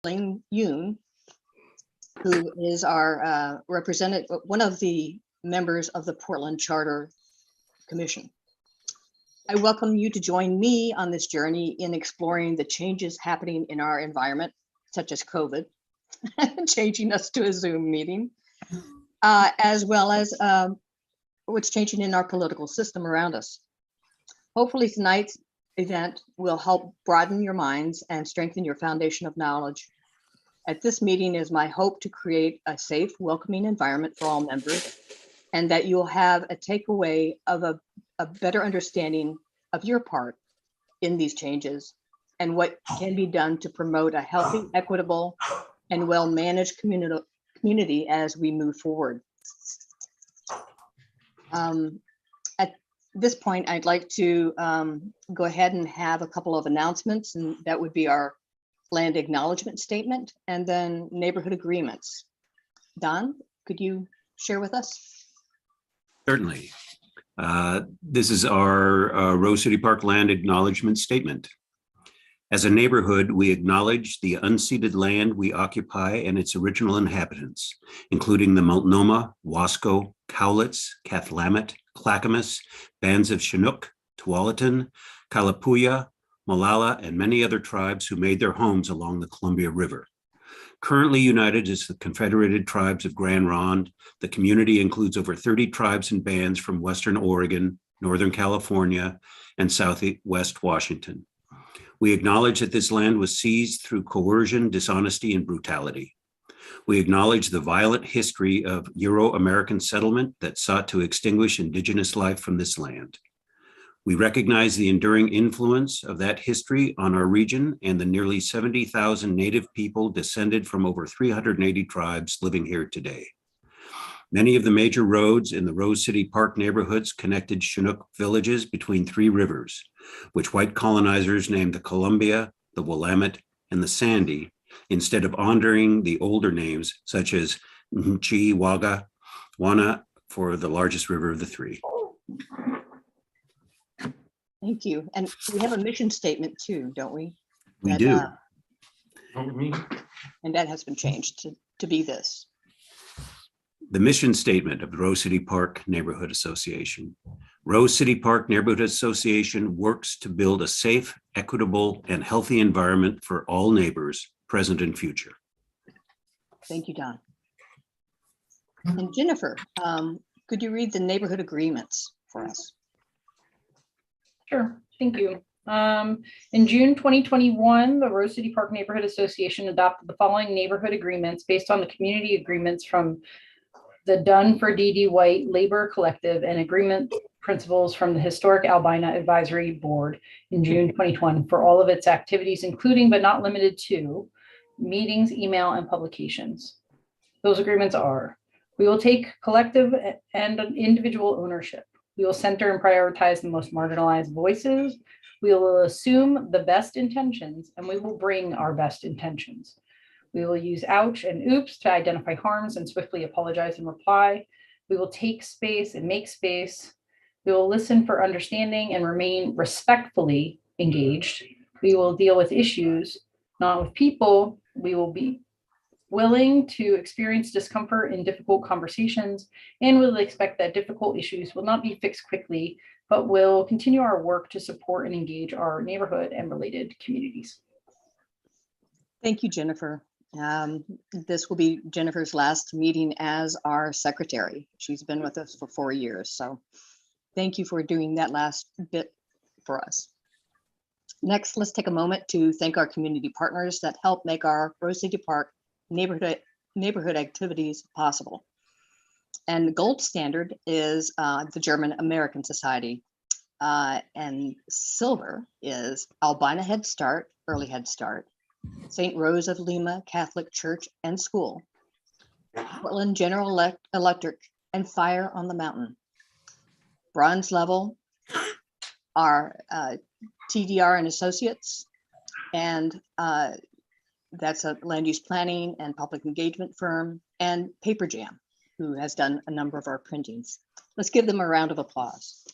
Ling Yoon, who is our representative, one of the members of the Portland Charter Commission. I welcome you to join me on this journey in exploring the changes happening in our environment, such as COVID, changing us to a Zoom meeting, as well as what's changing in our political system around us. Hopefully tonight's event will help broaden your minds and strengthen your foundation of knowledge. At this meeting is my hope to create a safe, welcoming environment for all members, and that you'll have a takeaway of a better understanding of your part in these changes and what can be done to promote a healthy, equitable, and well-managed community as we move forward. At this point, I'd like to go ahead and have a couple of announcements, and that would be our land acknowledgement statement and then neighborhood agreements. Don, could you share with us? Certainly. This is our Rose City Park land acknowledgement statement. As a neighborhood, we acknowledge the unceded land we occupy and its original inhabitants, including the Multnomah, Wasco, Cowlitz, Cathlamet, Clackamas, bands of Chinook, Tualatin, Kalapuya, Molalla, and many other tribes who made their homes along the Columbia River. Currently united as the Confederated Tribes of Grand Ronde, the community includes over 30 tribes and bands from Western Oregon, Northern California, and Southwest Washington. We acknowledge that this land was seized through coercion, dishonesty, and brutality. We acknowledge the violent history of Euro-American settlement that sought to extinguish indigenous life from this land. We recognize the enduring influence of that history on our region and the nearly 70,000 Native people descended from over 380 tribes living here today. Many of the major roads in the Rose City Park neighborhoods connected Chinook villages between three rivers, which white colonizers named the Columbia, the Willamette, and the Sandy, instead of honoring the older names such as Nchi, Waga, Wana for the largest river of the three. Thank you. And we have a mission statement too, don't we? We do. And that has been changed to be this. The mission statement of the Rose City Park Neighborhood Association. Rose City Park Neighborhood Association works to build a safe, equitable, and healthy environment for all neighbors, present and future. Thank you, Don. And Jennifer, could you read the neighborhood agreements for us? Sure, thank you. In June 2021, the Rose City Park Neighborhood Association adopted the following neighborhood agreements based on the community agreements from the Done for D.D. White Labor Collective and agreement principles from the Historic Albina Advisory Board in June 2020 for all of its activities, including but not limited to meetings, email, and publications. Those agreements are: we will take collective and individual ownership. We will center and prioritize the most marginalized voices. We will assume the best intentions, and we will bring our best intentions. We will use ouch and oops to identify harms and swiftly apologize and reply. We will take space and make space. We will listen for understanding and remain respectfully engaged. We will deal with issues, not with people. We will be willing to experience discomfort in difficult conversations, and we'll expect that difficult issues will not be fixed quickly, but will continue our work to support and engage our neighborhood and related communities. Thank you, Jennifer. This will be Jennifer's last meeting as our secretary. She's been with us for 4 years, so thank you for doing that last bit for us. Next, let's take a moment to thank our community partners that help make our Rose City Park neighborhood activities possible. And the gold standard is the German American Society, and silver is Albina Head Start, Early Head Start, St. Rose of Lima Catholic Church and School, Portland General Electric, and Fire on the Mountain. Bronze level are TDR and Associates, and that's a land use planning and public engagement firm, and Paper Jam, who has done a number of our printings. Let's give them a round of applause.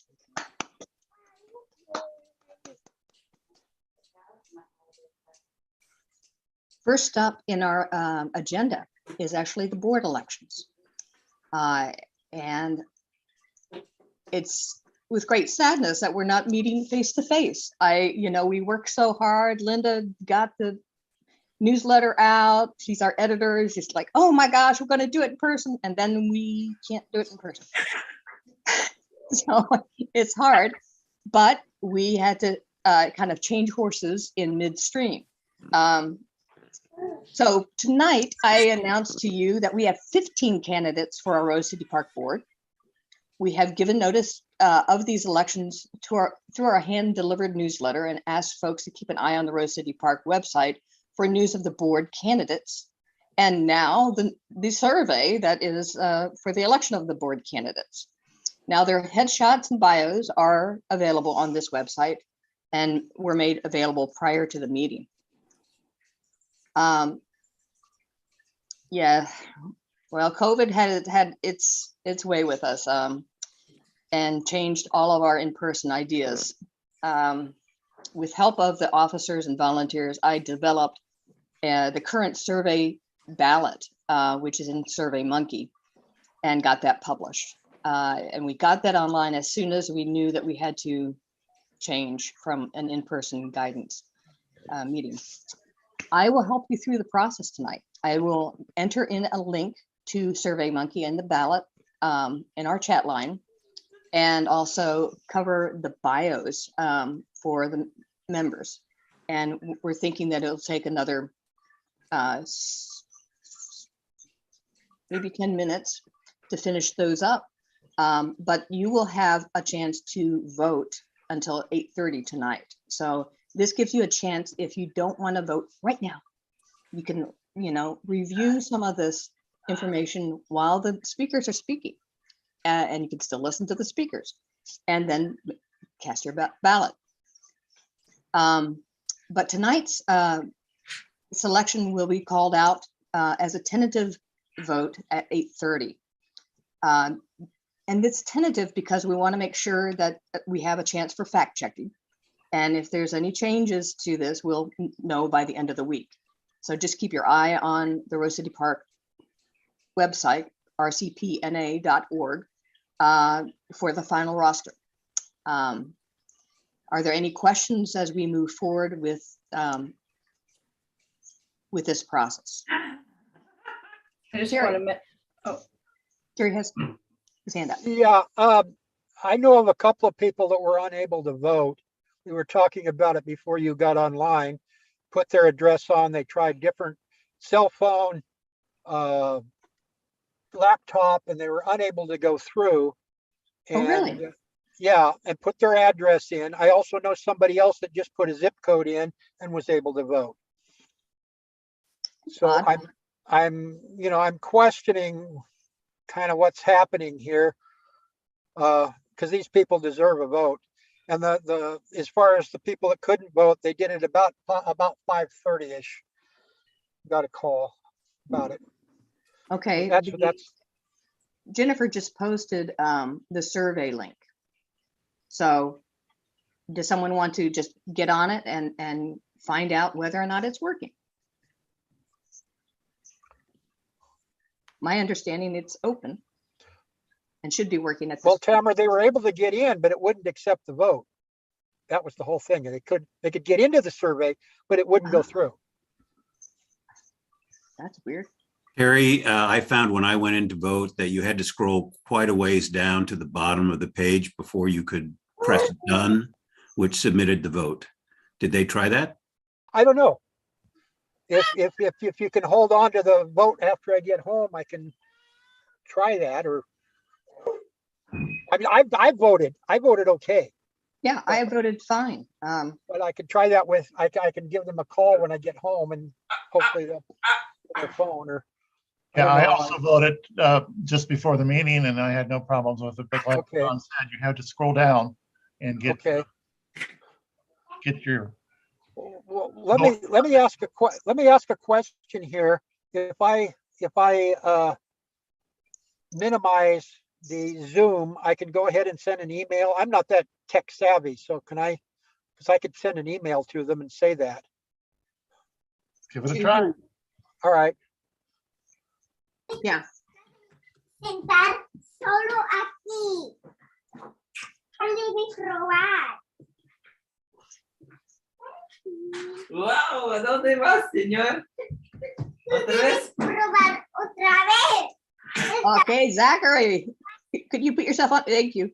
First up in our agenda is actually the board elections. And it's with great sadness that we're not meeting face to face. We work so hard. Linda got the newsletter out. She's our editor. She's like, oh my gosh, we're going to do it in person. And then we can't do it in person. So it's hard, but we had to kind of change horses in midstream. So tonight I announced to you that we have 15 candidates for our Rose City Park Board. We have given notice of these elections through our hand-delivered newsletter and asked folks to keep an eye on the Rose City Park website for news of the board candidates. And now the survey that is for the election of the board candidates. Now their headshots and bios are available on this website and were made available prior to the meeting. Yeah, well, COVID had its way with us and changed all of our in-person ideas. With help of the officers and volunteers, I developed the current survey ballot, which is in SurveyMonkey, and got that published. And we got that online as soon as we knew that we had to change from an in-person guidance meeting. I will help you through the process tonight. I will enter in a link to SurveyMonkey and the ballot in our chat line, and also cover the bios for the members. And we're thinking that it'll take another maybe 10 minutes to finish those up. But you will have a chance to vote until 8:30 tonight. So this gives you a chance, if you don't want to vote right now, you can, review some of this information while the speakers are speaking, and you can still listen to the speakers and then cast your ballot. But tonight's selection will be called out as a tentative vote at 8:30. And it's tentative because we want to make sure that we have a chance for fact checking. And if there's any changes to this, we'll know by the end of the week. So just keep your eye on the Rose City Park website, rcpna.org, for the final roster. Are there any questions as we move forward with this process? I just Jerry. want to, Jerry has his hand up. Yeah, I know of a couple of people that were unable to vote. We were talking about it before you got online, put their address on, they tried different cell phone, laptop, and they were unable to go through. Oh, And, really? yeah, and put their address in. I also know somebody else that just put a zip code in and was able to vote. So Odd. I'm questioning kind of what's happening here, because these people deserve a vote. And the as far as the people that couldn't vote, they did it about 5:30ish. Got a call about it. Okay. That's Jennifer just posted the survey link. So does someone want to just get on it and find out whether or not it's working? My understanding, it's open and should be working at this. well, Tamara, they were able to get in, but it wouldn't accept the vote. That was the whole thing. They could get into the survey, but it wouldn't go through. That's weird. Harry, I found when I went in to vote that you had to scroll quite a ways down to the bottom of the page before you could press done, which submitted the vote. Did they try that? I don't know. If you can hold on to the vote after I get home, I can try that. Or I mean, I voted okay, Yeah, I voted fine. but I could try that with I can give them a call when I get home, and hopefully they'll put their phone or. Yeah, don't I know. also voted just before the meeting, and I had no problems with it. But like Okay. John said, you have to scroll down and get Okay. your. Well, let me ask a question here. If I minimize the Zoom, I can go ahead and send an email. I'm not that tech savvy, so can I? Because I could send an email to them and say that. Give it a to try. who? All right. Yeah. Sentar solo aquí. Probar. Wow, ¿a dónde vas, señor? ¿Otra vez? Probar otra vez. Okay, Zachary, could you put yourself on? Thank you.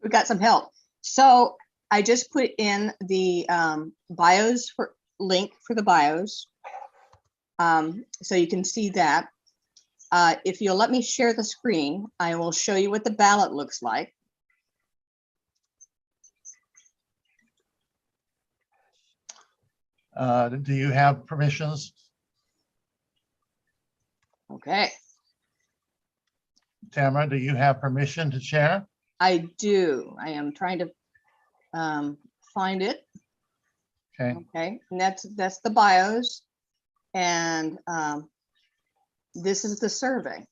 We got some help. So I just put in the bios for link for the bios. So you can see that. If you'll let me share the screen, I will show you what the ballot looks like. Do you have permissions? Okay, Tamara, do you have permission to share? I do. I am trying to find it. Okay, Okay, and that's the bios. And this is the survey.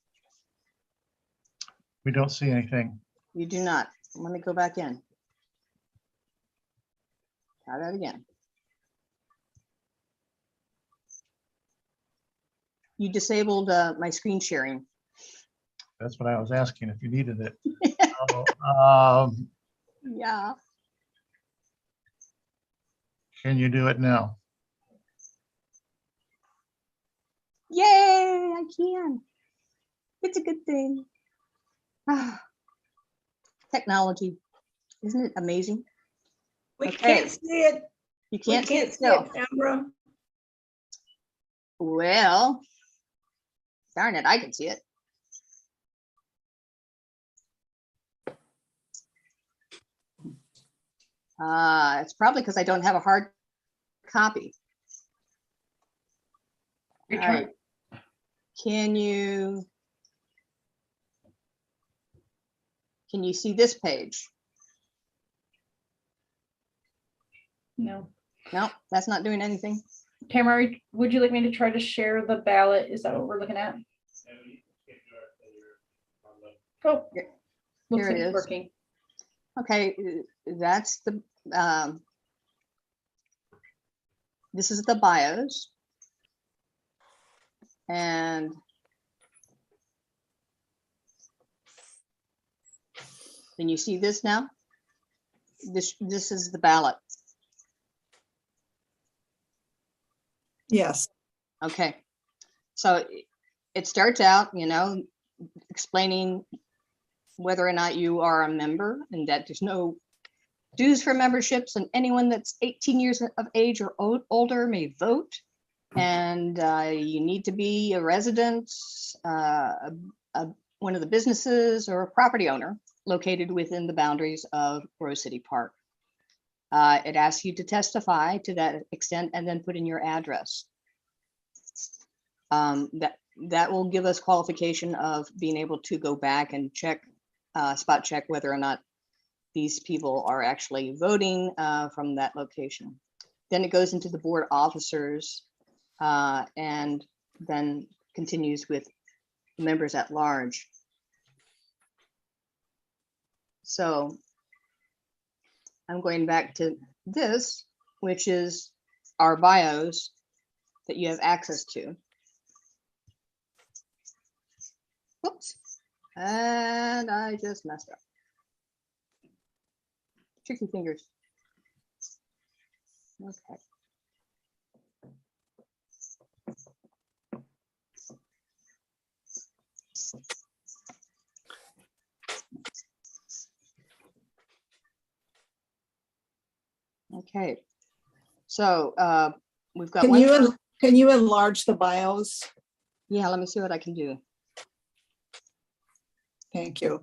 we don't see anything. You do not. Let me go back in. Try that again. You disabled my screen sharing. That's what I was asking, if you needed it. So, Yeah. can you do it now? Yay, I can. It's a good thing. Ah, technology. Isn't it amazing? We Okay. can't see it. You We can't see it see still. it, Tamara. Well, darn it, I can see it. It's probably because I don't have a hard copy. All Your turn. right. Can you see this page? No. No, that's not doing anything. Tamara, would you like me to try to share the ballot? Is that what we're looking at? Oh, Here- looks here it like it's is. working. Okay, that's the, this is the bios. And can you see this now? This is the ballot. Yes. Okay, so it starts out, explaining whether or not you are a member and that there's no dues for memberships, and anyone that's 18 years of age or older may vote. And you need to be a resident, one of the businesses or a property owner located within the boundaries of Rose City Park. It asks you to testify to that extent and then put in your address. That will give us qualification of being able to go back and check, spot check whether or not these people are actually voting from that location. Then it goes into the board officers and then continues with members at large. So I'm going back to this, which is our bios that you have access to. Whoops, and I just messed up. Tricky fingers. Okay. Okay, so we've got one. Can you enlarge the bios? Yeah, let me see what I can do. Thank you.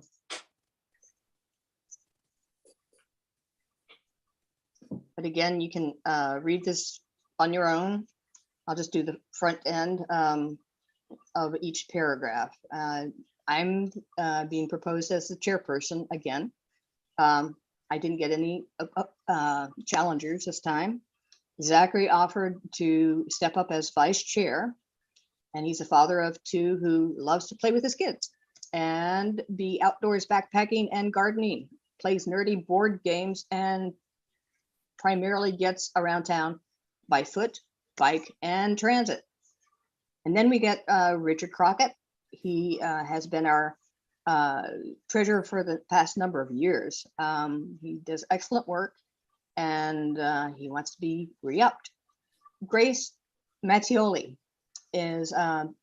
But again, you can read this on your own. I'll just do the front end of each paragraph. I'm being proposed as the chairperson again. I didn't get any challengers this time. Zachary offered to step up as vice chair, and he's a father of two who loves to play with his kids and be outdoors backpacking and gardening, plays nerdy board games, and primarily gets around town by foot, bike, and transit. And then we get Richard Crockett. He has been our treasurer for the past number of years. He does excellent work, and he wants to be re-upped. Grace Mattioli is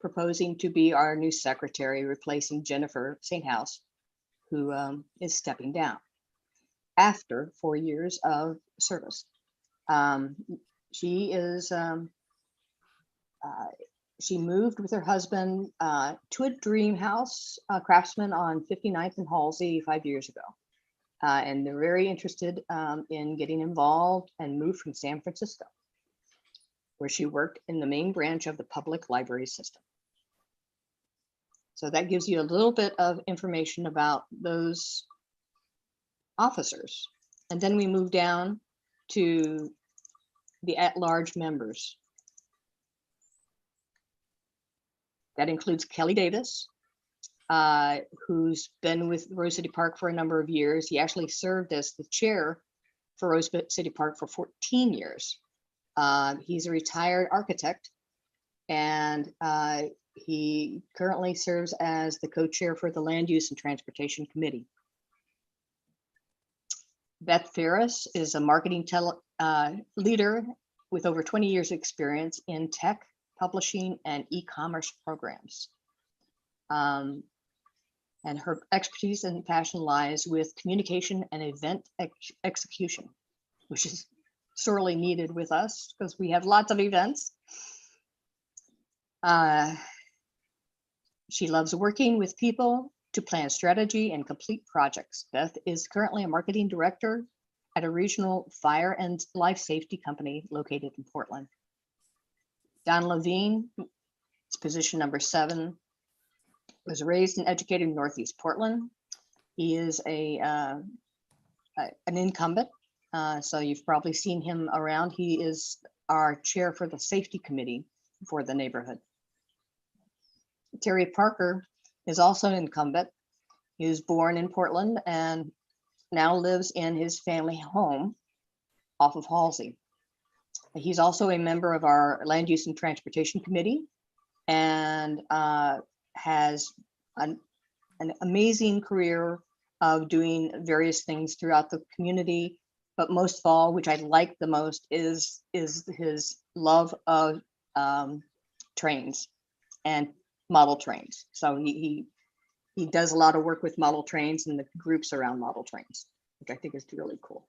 proposing to be our new secretary, replacing Jennifer St. House, who is stepping down after 4 years of service. She is she moved with her husband to a dream house, Craftsman on 59th and Halsey 5 years ago. And they're very interested in getting involved, and moved from San Francisco, where she worked in the main branch of the public library system. So that gives you a little bit of information about those officers. And then we move down to the at-large members. That includes Kelly Davis, who's been with Rose City Park for a number of years. He actually served as the chair for Rose City Park for 14 years. He's a retired architect, and he currently serves as the co-chair for the Land Use and Transportation Committee. Beth Ferris is a marketing leader with over 20 years experience in tech, publishing, and e-commerce programs. And her expertise and passion lies with communication and event execution, which is sorely needed with us because we have lots of events. She loves working with people to plan strategy and complete projects. Beth is currently a marketing director at a regional fire and life safety company located in Portland. Don Levine, it's position number 7, was raised and educated in Northeast Portland. He is an incumbent, so you've probably seen him around. He is our chair for the safety committee for the neighborhood. Terry Parker is also an incumbent. He was born in Portland and now lives in his family home off of Halsey. He's also a member of our Land Use and Transportation Committee, and has an amazing career of doing various things throughout the community. But most of all, which I like the most, is his love of trains and model trains. So he does a lot of work with model trains and the groups around model trains, which I think is really cool.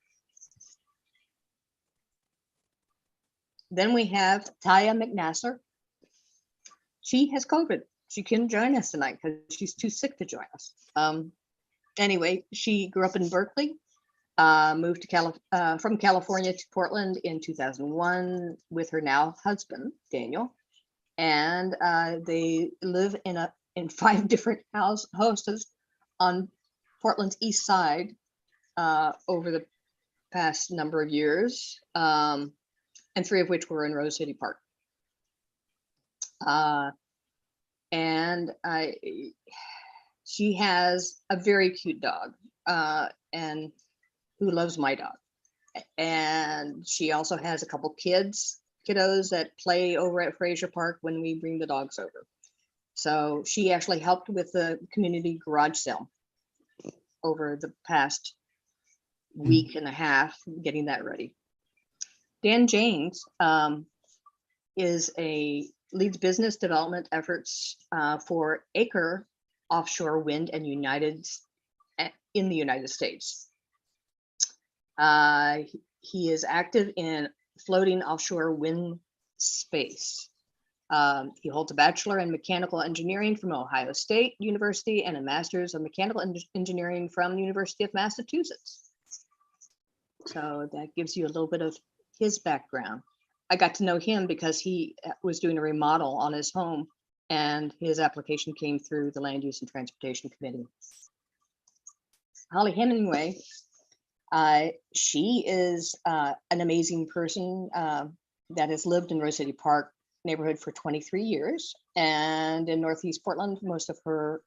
Then we have Taya McNasser. She has COVID. She couldn't join us tonight because she's too sick to join us. Anyway, she grew up in Berkeley, moved to from California to Portland in 2001 with her now husband, Daniel. And they live in 5 different houses on Portland's east side over the past number of years. And 3 of which were in Rose City Park. She has a very cute dog, and who loves my dog. And she also has a couple kiddos that play over at Fraser Park when we bring the dogs over. So she actually helped with the community garage sale over the past week and a half, getting that ready. Dan James leads business development efforts for Acre Offshore Wind and in the United States. He is active in floating offshore wind space. He holds a bachelor in mechanical engineering from Ohio State University and a master's of mechanical engineering from the University of Massachusetts. So that gives you a little bit of his background. I got to know him because he was doing a remodel on his home, and his application came through the Land Use and Transportation Committee. Holly Hemingway, she is an amazing person that has lived in Rose City Park neighborhood for 23 years, and in Northeast Portland most of her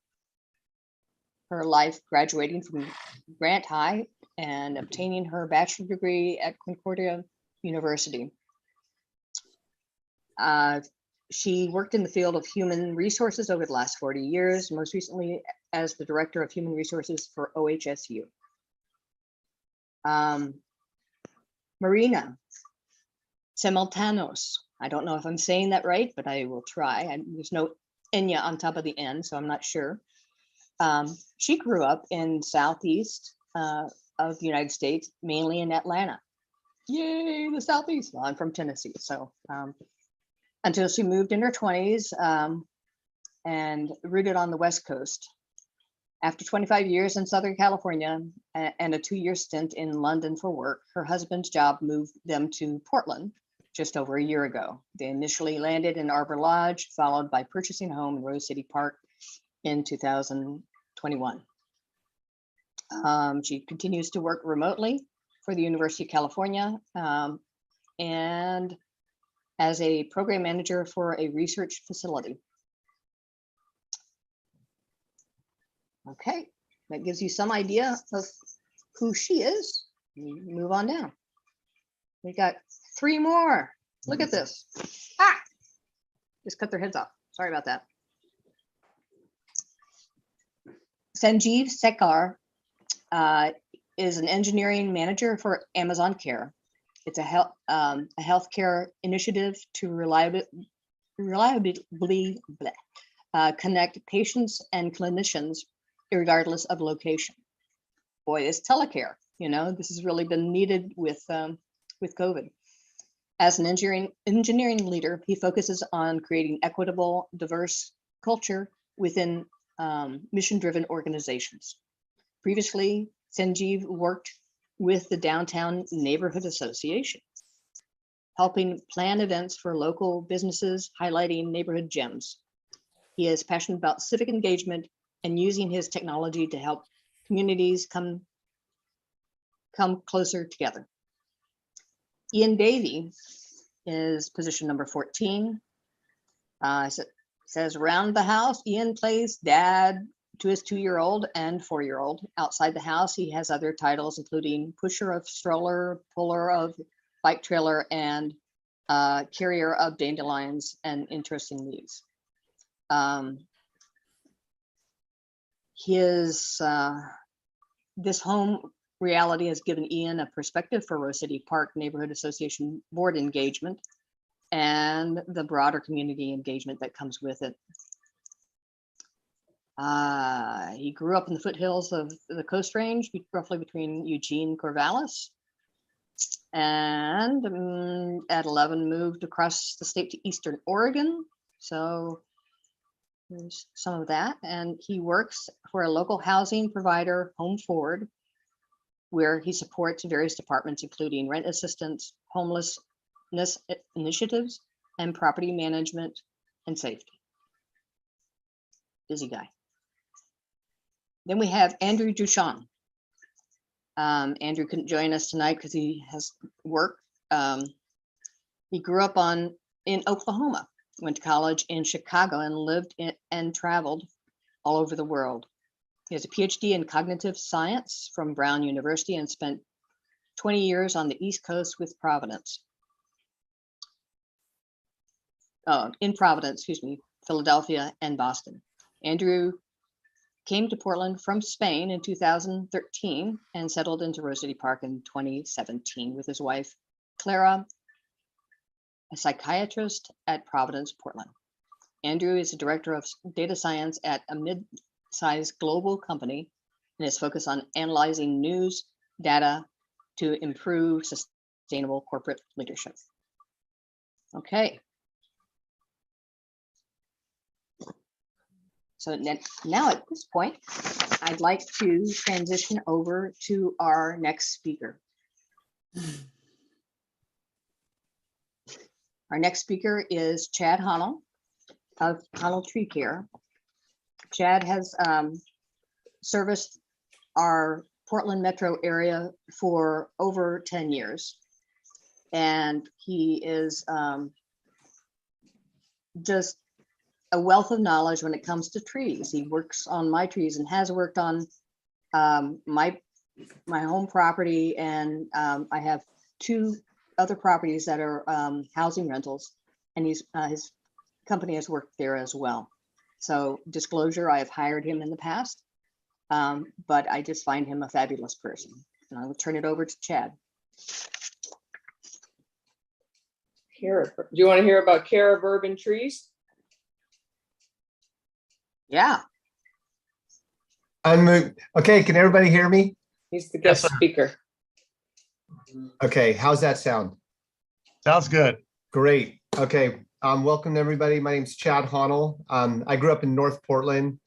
life, graduating from Grant High and obtaining her bachelor degree at Concordia University. She worked in the field of human resources over the last 40 years, most recently as the Director of Human Resources for OHSU. Marina Simultanos. I don't know if I'm saying that right, but I will try. There's no Enya on top of the N, so I'm not sure. She grew up in Southeast of the United States, mainly in Atlanta. Yay, the Southeast. Well, I'm from Tennessee, so until she moved in her 20s and rooted on the West Coast. After 25 years in Southern California and a 2-year stint in London for work, her husband's job moved them to Portland just over a year ago. They initially landed in Arbor Lodge, followed by purchasing a home in Rose City Park in 2021. She continues to work remotely for the University of California and as a program manager for a research facility. Okay, that gives you some idea of who she is. Move on down. We got 3 more. Look at this. Ah, just cut their heads off. Sorry about that. Sanjeev Sekar is an engineering manager for Amazon Care. It's a healthcare initiative to reliably connect patients and clinicians regardless of location. Boy, this telecare, you know, this has really been needed with COVID. As an engineering leader, he focuses on creating equitable, diverse culture within mission-driven organizations. Previously, Sanjeev worked with the Downtown Neighborhood Association, helping plan events for local businesses, highlighting neighborhood gems. He is passionate about civic engagement and using his technology to help communities come closer together. Ian Davey is position number 14. Says around the house, Ian plays dad to his 2-year-old and 4-year-old. Outside the house, he has other titles, including pusher of stroller, puller of bike trailer, and carrier of dandelions and interesting leaves. This home reality has given Ian a perspective for Rose City Park Neighborhood Association board engagement and the broader community engagement that comes with it. He grew up in the foothills of the Coast Range, roughly between Eugene and Corvallis, and at 11 moved across the state to Eastern Oregon. So there's some of that. And he works for a local housing provider, Home Forward, where he supports various departments, including rent assistance, homelessness initiatives, and property management and safety. Busy guy. Then we have Andrew Duchamp. Andrew couldn't join us tonight because he has work. He grew up in Oklahoma, went to college in Chicago, and lived and traveled all over the world. He has a PhD in cognitive science from Brown University and spent 20 years on the East Coast with in Providence, Philadelphia and Boston. Andrew came to Portland from Spain in 2013 and settled into Rose City Park in 2017 with his wife, Clara, a psychiatrist at Providence, Portland. Andrew is a director of data science at a mid-sized global company and is focused on analyzing news data to improve sustainable corporate leadership. Okay. So now at this point, I'd like to transition over to our next speaker. Our next speaker is Chad Honnell of Honnell Tree Care. Chad has serviced our Portland metro area for over 10 years. And he is just a wealth of knowledge when it comes to trees. He works on my trees and has worked on my home property, and I have 2 other properties that are housing rentals, and his company has worked there as well. So disclosure, I have hired him in the past, but I just find him a fabulous person. And I will turn it over to Chad. Do you want to hear about care of urban trees? Yeah. Okay, can everybody hear me? He's the guest Yes, sir. speaker. Okay, how's that sound? Sounds good. Great. Okay, welcome everybody. My name's Chad Honnell. I grew up in North Portland.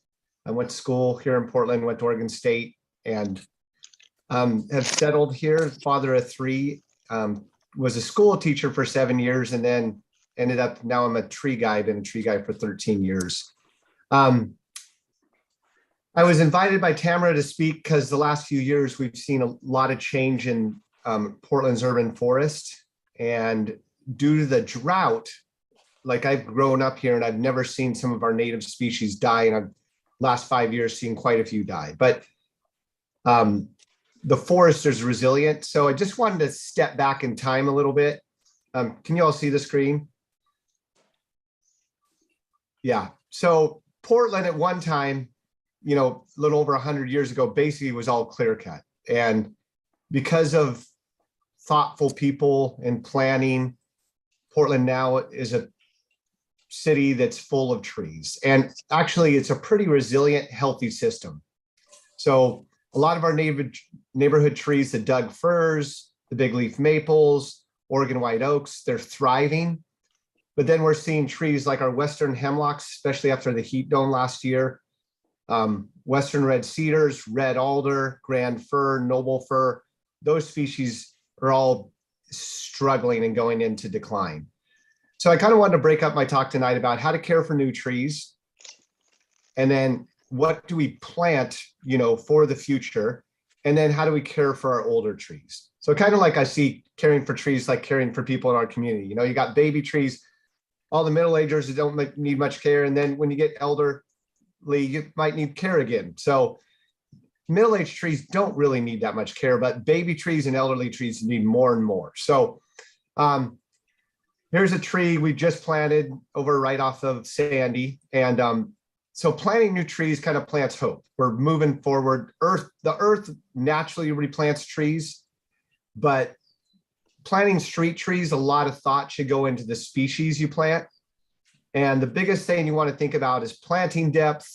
I went to school here in Portland, went to Oregon State, and have settled here. Father of three. Was a school teacher for 7 years, and then ended up, now I'm a tree guide, and a tree guide for 13 years. I was invited by Tamara to speak because the last few years we've seen a lot of change in Portland's urban forest, and due to the drought, like I've grown up here and I've never seen some of our native species die, and I've last 5 years seen quite a few die, but the forest is resilient. So I just wanted to step back in time a little bit. Can you all see the screen? Yeah, so Portland at one time, you know, a little over 100 years ago, basically was all clear cut. And because of thoughtful people and planning, Portland now is a city that's full of trees. And actually it's a pretty resilient, healthy system. So a lot of our neighborhood trees, the Doug firs, the big leaf maples, Oregon white oaks, they're thriving. But then we're seeing trees like our western hemlocks, especially after the heat dome last year, western red cedars, red alder, grand fir, noble fir, those species are all struggling and going into decline. So I kind of wanted to break up my talk tonight about how to care for new trees, and then what do we plant, you know, for the future, and then how do we care for our older trees? So kind of like I see caring for trees like caring for people in our community. You know, you got baby trees, all the middle agers that don't need much care, and then when you get elderly, you might need care again. So middle-aged trees don't really need that much care, but baby trees and elderly trees need more and more. So here's a tree we just planted over right off of Sandy, and so planting new trees kind of plants hope. We're moving forward. The earth naturally replants trees, but planting street trees, a lot of thought should go into the species you plant. And the biggest thing you want to think about is planting depth.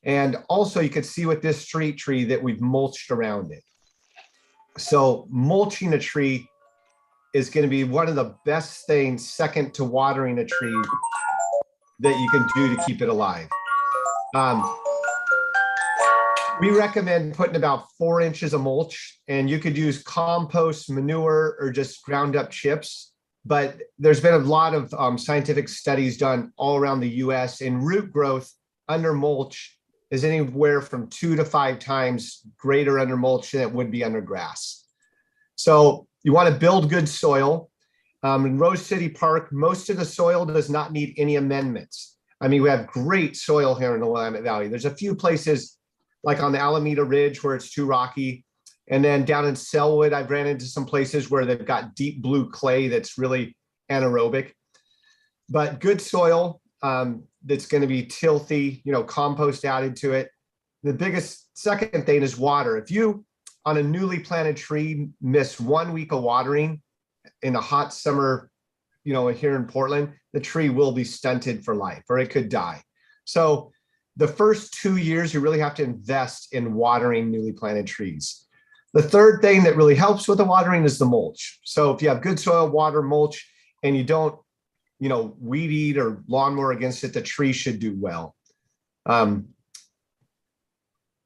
And also you could see with this street tree that we've mulched around it. So mulching a tree is going to be one of the best things, second to watering a tree, that you can do to keep it alive. We recommend putting about 4 inches of mulch, and you could use compost, manure, or just ground up chips. But there's been a lot of scientific studies done all around the US, and root growth under mulch is anywhere from 2 to 5 times greater under mulch than it would be under grass. So you want to build good soil. In Rose City Park, most of the soil does not need any amendments. I mean, we have great soil here in the Willamette Valley. There's a few places like on the Alameda Ridge where it's too rocky. And then down in Selwood, I've ran into some places where they've got deep blue clay that's really anaerobic. But good soil that's going to be tilthy, you know, compost added to it. The biggest second thing is water. If you, on a newly planted tree, miss 1 week of watering in a hot summer, you know, here in Portland, the tree will be stunted for life, or it could die. So the first 2 years, you really have to invest in watering newly planted trees. The third thing that really helps with the watering is the mulch. So if you have good soil, water, mulch, and you don't, you know, weed eat or lawnmower against it, the tree should do well.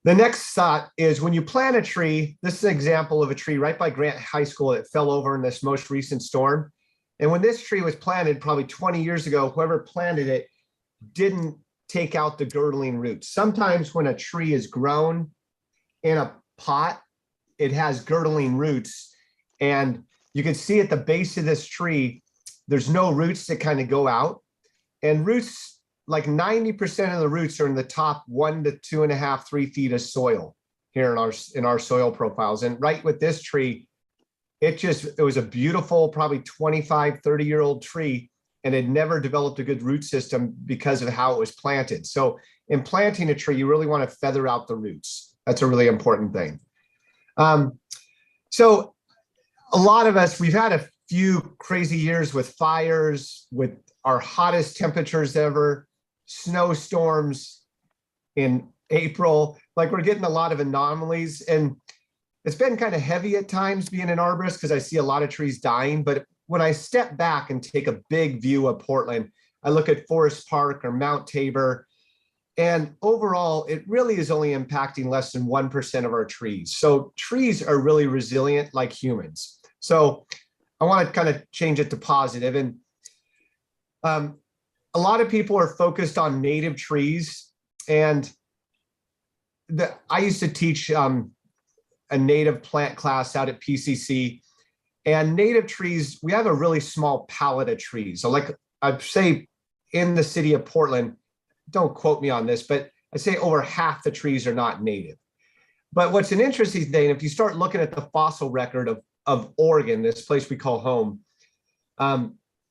The next thought is when you plant a tree, this is an example of a tree right by Grant High School that fell over in this most recent storm. And when this tree was planted probably 20 years ago, whoever planted it didn't take out the girdling roots. Sometimes when a tree is grown in a pot, it has girdling roots. And you can see at the base of this tree, there's no roots that kind of go out. And roots, like 90% of the roots are in the top 1 to 2.5, 3 feet of soil here in our soil profiles. And right with this tree, it was a beautiful, probably 25, 30-year-old tree, and had never developed a good root system because of how it was planted. So in planting a tree, you really want to feather out the roots. That's a really important thing. So a lot of us, we've had a few crazy years with fires, with our hottest temperatures ever, snowstorms in April. Like we're getting a lot of anomalies, and it's been kind of heavy at times being an arborist because I see a lot of trees dying. But when I step back and take a big view of Portland, I look at Forest Park or Mount Tabor, and overall, it really is only impacting less than 1% of our trees. So trees are really resilient like humans. So I want to kind of change it to positive. And a lot of people are focused on native trees. And I used to teach a native plant class out at PCC. And native trees, we have a really small palette of trees. So like I'd say in the city of Portland, don't quote me on this, but I'd say over half the trees are not native. But what's an interesting thing, if you start looking at the fossil record of Oregon, this place we call home,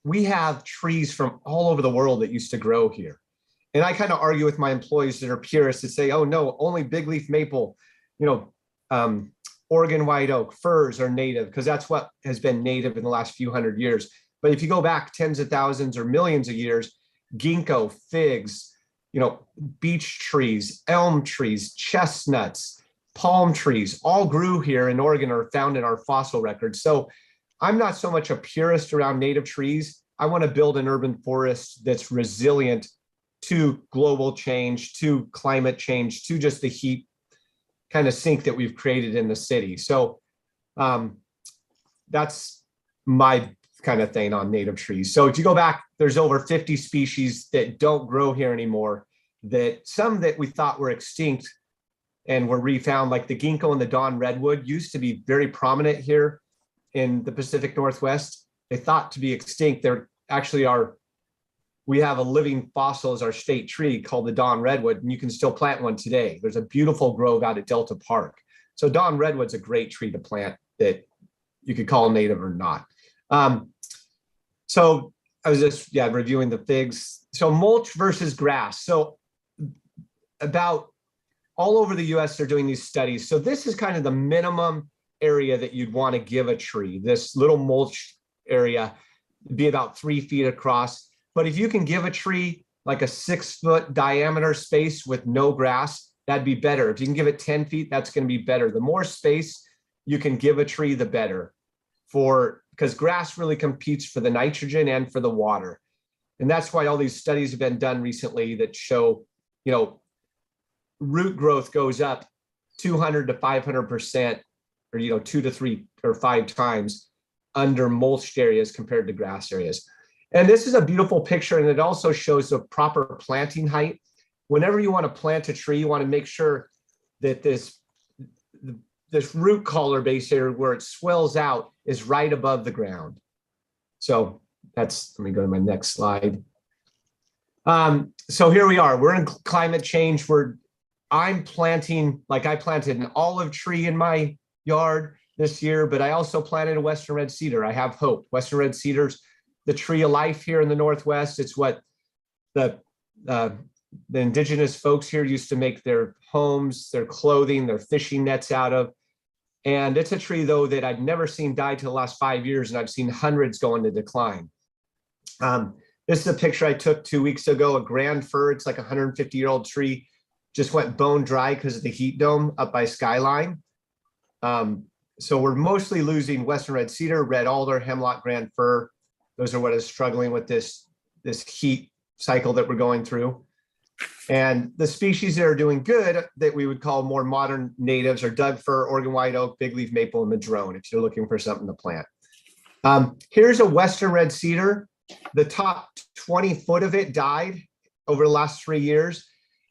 we have trees from all over the world that used to grow here. And I kind of argue with my employees that are purists that say, oh no, only big leaf maple, Oregon white oak, firs are native, because that's what has been native in the last few hundred years. But if you go back tens of thousands or millions of years, ginkgo, figs, beech trees, elm trees, chestnuts, palm trees, all grew here in Oregon, are found in our fossil records. So I'm not so much a purist around native trees. I want to build an urban forest that's resilient to global change, to climate change, to just the heat kind of sink that we've created in the city. So that's my kind of thing on native trees. So if you go back, there's over 50 species that don't grow here anymore, that some that we thought were extinct and were refound, like the ginkgo and the dawn redwood used to be very prominent here in the Pacific Northwest. They thought to be extinct. They're actually we have a living fossil as our state tree called the dawn redwood, and you can still plant one today. There's a beautiful grove out at Delta Park. So dawn redwood's a great tree to plant that you could call native or not. So I was just, reviewing the figs. So mulch versus grass. So about all over the US, they're doing these studies. So this is kind of the minimum area that you'd want to give a tree. This little mulch area would be about 3 feet across. But if you can give a tree like a 6-foot diameter space with no grass, that'd be better. If you can give it 10 feet, that's going to be better. The more space you can give a tree, the better, because grass really competes for the nitrogen and for the water. And that's why all these studies have been done recently that show, root growth goes up 200 to 500%, or 2 to 3 or 5 times under mulched areas compared to grass areas. And this is a beautiful picture, and it also shows the proper planting height. Whenever you want to plant a tree, you want to make sure that this root collar base here where it swells out is right above the ground. So let me go to my next slide. So here we are, we're in climate change. I'm planting, like I planted an olive tree in my yard this year, but I also planted a Western red cedar. I have hope. Western red cedars, the tree of life here in the Northwest. It's what the indigenous folks here used to make their homes, their clothing, their fishing nets out of. And it's a tree, though, that I've never seen die to the last 5 years, and I've seen hundreds go into decline. This is a picture I took 2 weeks ago, a grand fir. It's like a 150-year-old tree, just went bone dry because of the heat dome up by Skyline. So we're mostly losing Western red cedar, red alder, hemlock, grand fir. Those are what is struggling with this heat cycle that we're going through. And the species that are doing good that we would call more modern natives are Doug fir, Oregon white oak, big leaf maple, and madrone, if you're looking for something to plant. Here's a Western red cedar. The top 20 foot of it died over the last 3 years.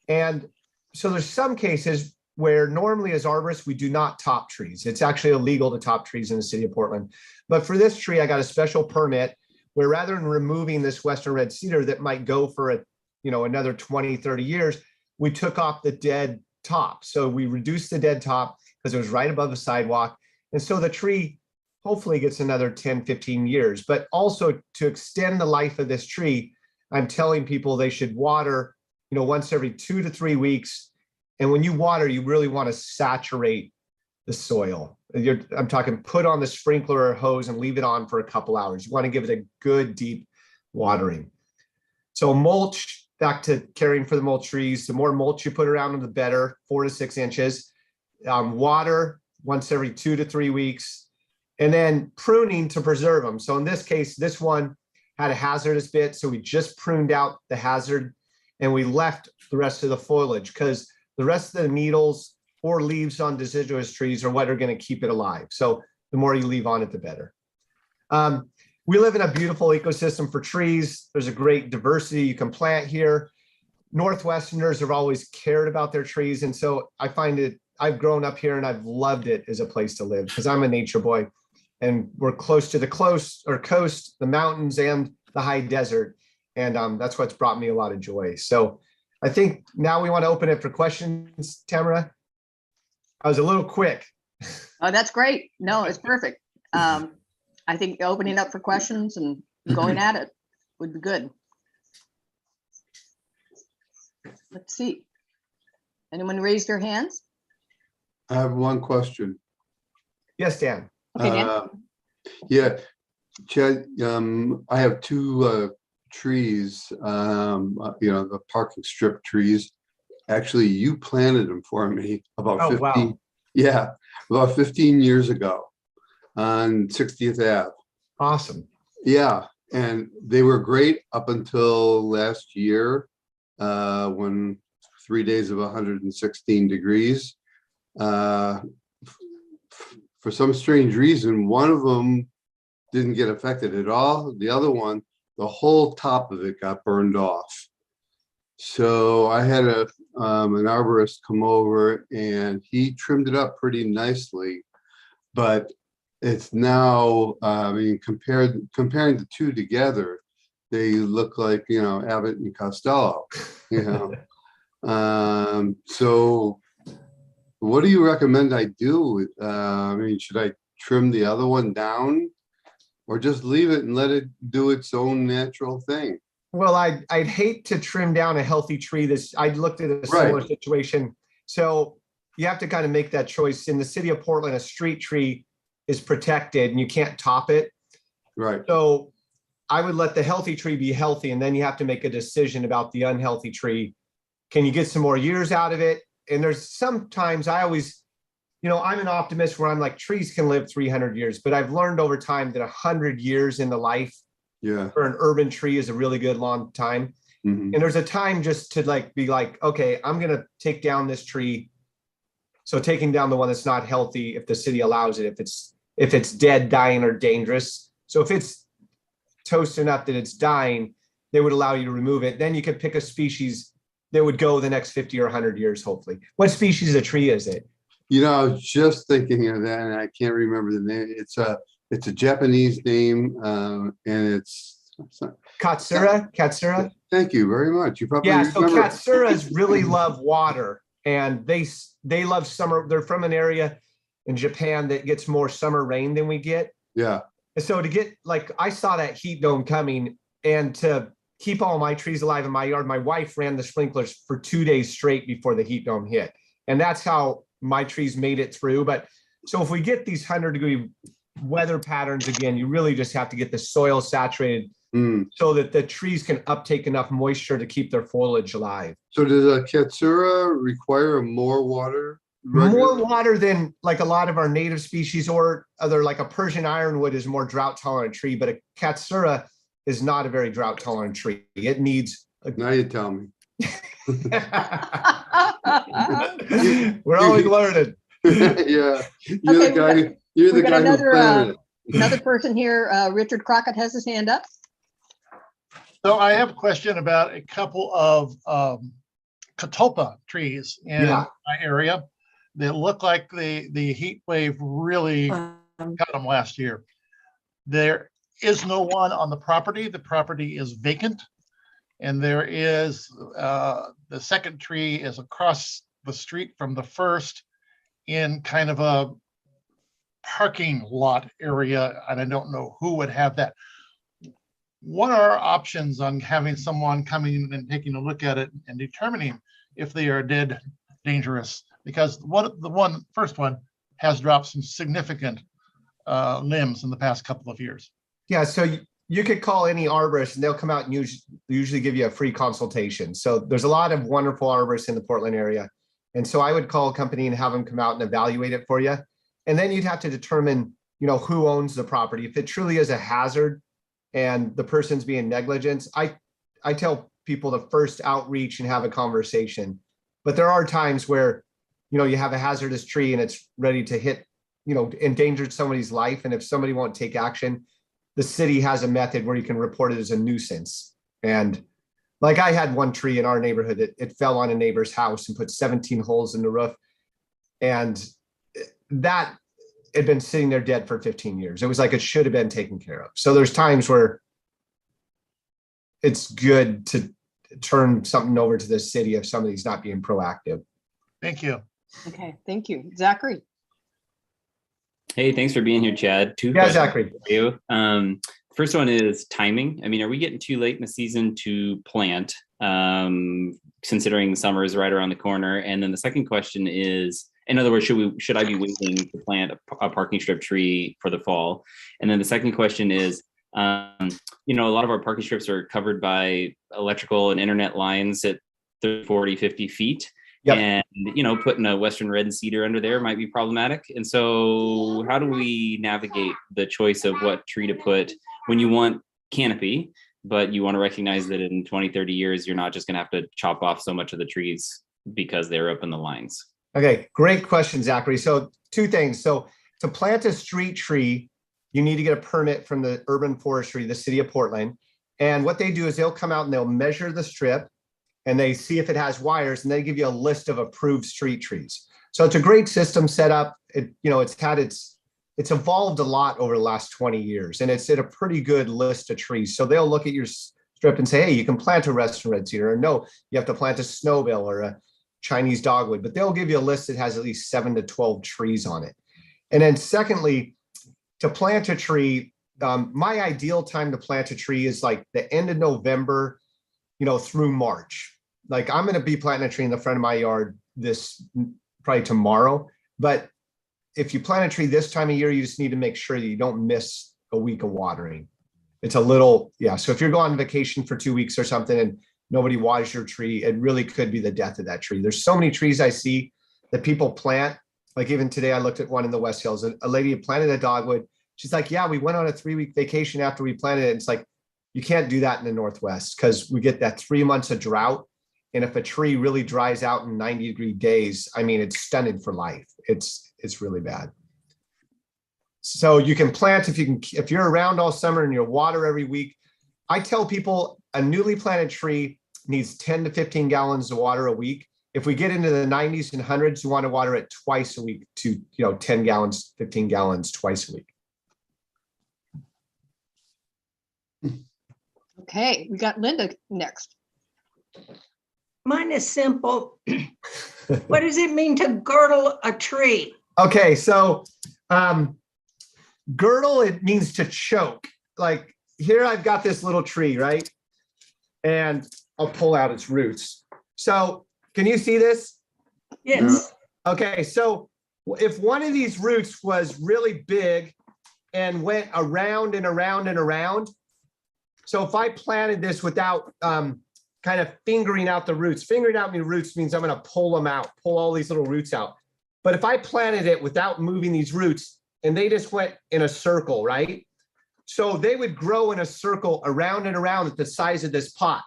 And so there's some cases where normally as arborists, we do not top trees. It's actually illegal to top trees in the city of Portland. But for this tree, I got a special permit where rather than removing this Western red cedar that might go for another 20, 30 years, we took off the dead top. So we reduced the dead top because it was right above the sidewalk. And so the tree hopefully gets another 10, 15 years. But also to extend the life of this tree, I'm telling people they should water, once every 2 to 3 weeks. And when you water, you really want to saturate the soil. I'm talking put on the sprinkler or hose and leave it on for a couple hours. You want to give it a good deep watering. So mulch, back to caring for the mulch trees, the more mulch you put around them, the better, 4 to 6 inches. Water once every 2 to 3 weeks, and then pruning to preserve them. So in this case, this one had a hazardous bit, so we just pruned out the hazard and we left the rest of the foliage, because the rest of the needles or leaves on deciduous trees are what are going to keep it alive. So the more you leave on it, the better. We live in a beautiful ecosystem for trees. There's a great diversity you can plant here. Northwesterners have always cared about their trees. And so I find it, I've grown up here and I've loved it as a place to live because I'm a nature boy and we're close to the coast, the mountains and the high desert. And that's what's brought me a lot of joy. So I think now we want to open it for questions, Tamara. I was a little quick. Oh, that's great. No, it's perfect. I think opening up for questions and going at it would be good. Let's see. Anyone raise their hands? I have one question. Yes, Dan. Okay, Dan. Yeah, Chad, I have 2 trees, the parking strip trees. Actually, you planted them for me about 15, wow. Yeah, about 15 years ago on 60th Ave. Awesome. Yeah, and they were great up until last year when 3 days of 116 degrees. For some strange reason, one of them didn't get affected at all. The other one, the whole top of it got burned off. So I had an arborist come over and he trimmed it up pretty nicely, but it's now, comparing the two together, they look like, Abbott and Costello, So what do you recommend I do? Should I trim the other one down or just leave it and let it do its own natural thing? Well, I'd hate to trim down a healthy tree. I looked at a similar situation. So you have to kind of make that choice. In the city of Portland, a street tree is protected and you can't top it. Right. So I would let the healthy tree be healthy, and then you have to make a decision about the unhealthy tree. Can you get some more years out of it? And there's sometimes I always, I'm an optimist where I'm like, trees can live 300 years, but I've learned over time that 100 years in the life for an urban tree is a really good long time. Mm-hmm. And there's a time just to be like, okay, I'm going to take down this tree. So taking down the one that's not healthy, if the city allows it, if it's dead, dying, or dangerous. So if it's toast enough that it's dying, they would allow you to remove it. Then you could pick a species that would go the next 50 or 100 years, hopefully. What species of tree is it? I was just thinking of that, and I can't remember the name. It's a Japanese name, and it's Katsura. Thank you very much. You probably so remember. Katsuras really love water, and they love summer. They're from an area in Japan that gets more summer rain than we get. Yeah. And so to get, I saw that heat dome coming, and to keep all my trees alive in my yard, my wife ran the sprinklers for 2 days straight before the heat dome hit. And that's how my trees made it through. But so if we get these 100-degree weather patterns again, you really just have to get the soil saturated so that the trees can uptake enough moisture to keep their foliage alive. So does a Katsura require more water? More water than like a lot of our native species, or other, like a Persian ironwood is more drought tolerant tree, but a Katsura is not a very drought tolerant tree. It needs. Now you tell me. We're always learning. Yeah, you're the guy who planted it. Another person here, Richard Crockett has his hand up. So I have a question about a couple of catalpa trees in my area that look like the heat wave really got them last year. There is no one on the property. The property is vacant. And there is, the second tree is across the street from the first in kind of parking lot area, and I don't know who would have that. What are our options on having someone coming in and taking a look at it and determining if they are dead dangerous? Because the first one has dropped some significant limbs in the past couple of years. Yeah, so you could call any arborist and they'll come out and usually give you a free consultation. So there's a lot of wonderful arborists in the Portland area. And so I would call a company and have them come out and evaluate it for you. And then you'd have to determine, who owns the property. If it truly is a hazard and the person's being negligent, I tell people to first outreach and have a conversation. But there are times where, you have a hazardous tree and it's ready to hit, endangered somebody's life. And if somebody won't take action, the city has a method where you can report it as a nuisance. And like I had one tree in our neighborhood that it fell on a neighbor's house and put 17 holes in the roof. And that had been sitting there dead for 15 years. It was like it should have been taken care of. So there's times where it's good to turn something over to the city if somebody's not being proactive. Thank you. Okay, thank you. Zachary? Hey, thanks for being here, Chad. Two Yeah, questions Zachary. for you. First one is timing. I mean, are we getting too late in the season to plant, considering summer is right around the corner? And then the second question is, in other words, should I be waiting to plant a parking strip tree for the fall? And then the second question is, a lot of our parking strips are covered by electrical and internet lines at 30, 40, 50 feet. Yep. And, putting a Western red cedar under there might be problematic. And so how do we navigate the choice of what tree to put when you want canopy, but you want to recognize that in 20, 30 years, you're not just going to have to chop off so much of the trees because they're up in the lines? Okay, great question, Zachary. So two things. So to plant a street tree, you need to get a permit from the urban forestry, the city of Portland. And what they do is they'll come out and they'll measure the strip and they see if it has wires, and they give you a list of approved street trees. So it's a great system set up. It's evolved a lot over the last 20 years, and it's in a pretty good list of trees. So they'll look at your strip and say, hey, you can plant a Western red cedar, or no, you have to plant a snowbill or a Chinese dogwood, but they'll give you a list that has at least 7 to 12 trees on it. And then secondly, to plant a tree, my ideal time to plant a tree is like the end of November, through March. Like I'm going to be planting a tree in the front of my yard probably tomorrow. But if you plant a tree this time of year, you just need to make sure that you don't miss a week of watering. It's a little, yeah. So if you're going on vacation for 2 weeks or something and nobody waters your tree, it really could be the death of that tree. There's so many trees I see that people plant. Like even today, I looked at one in the West Hills. A lady had planted a dogwood. She's like, yeah, we went on a 3-week vacation after we planted it. It's like, you can't do that in the Northwest because we get that 3 months of drought. And if a tree really dries out in 90-degree days, I mean, it's stunted for life. It's really bad. So you can plant if you're around all summer and you water every week. I tell people a newly planted tree needs 10 to 15 gallons of water a week. If we get into the 90s and hundreds, you want to water it twice a week to 10 gallons, 15 gallons twice a week. Okay, we got Linda next. Mine is simple. What does it mean to girdle a tree? Okay, so girdle, it means to choke. Like here I've got this little tree, right? And I'll pull out its roots. So can you see this? Yes. Okay, so if one of these roots was really big and went around and around and around, so if I planted this without kind of fingering out the roots, fingering out the roots means I'm going to pull them out, pull all these little roots out. But if I planted it without moving these roots and they just went in a circle, right? So they would grow in a circle around and around at the size of this pot.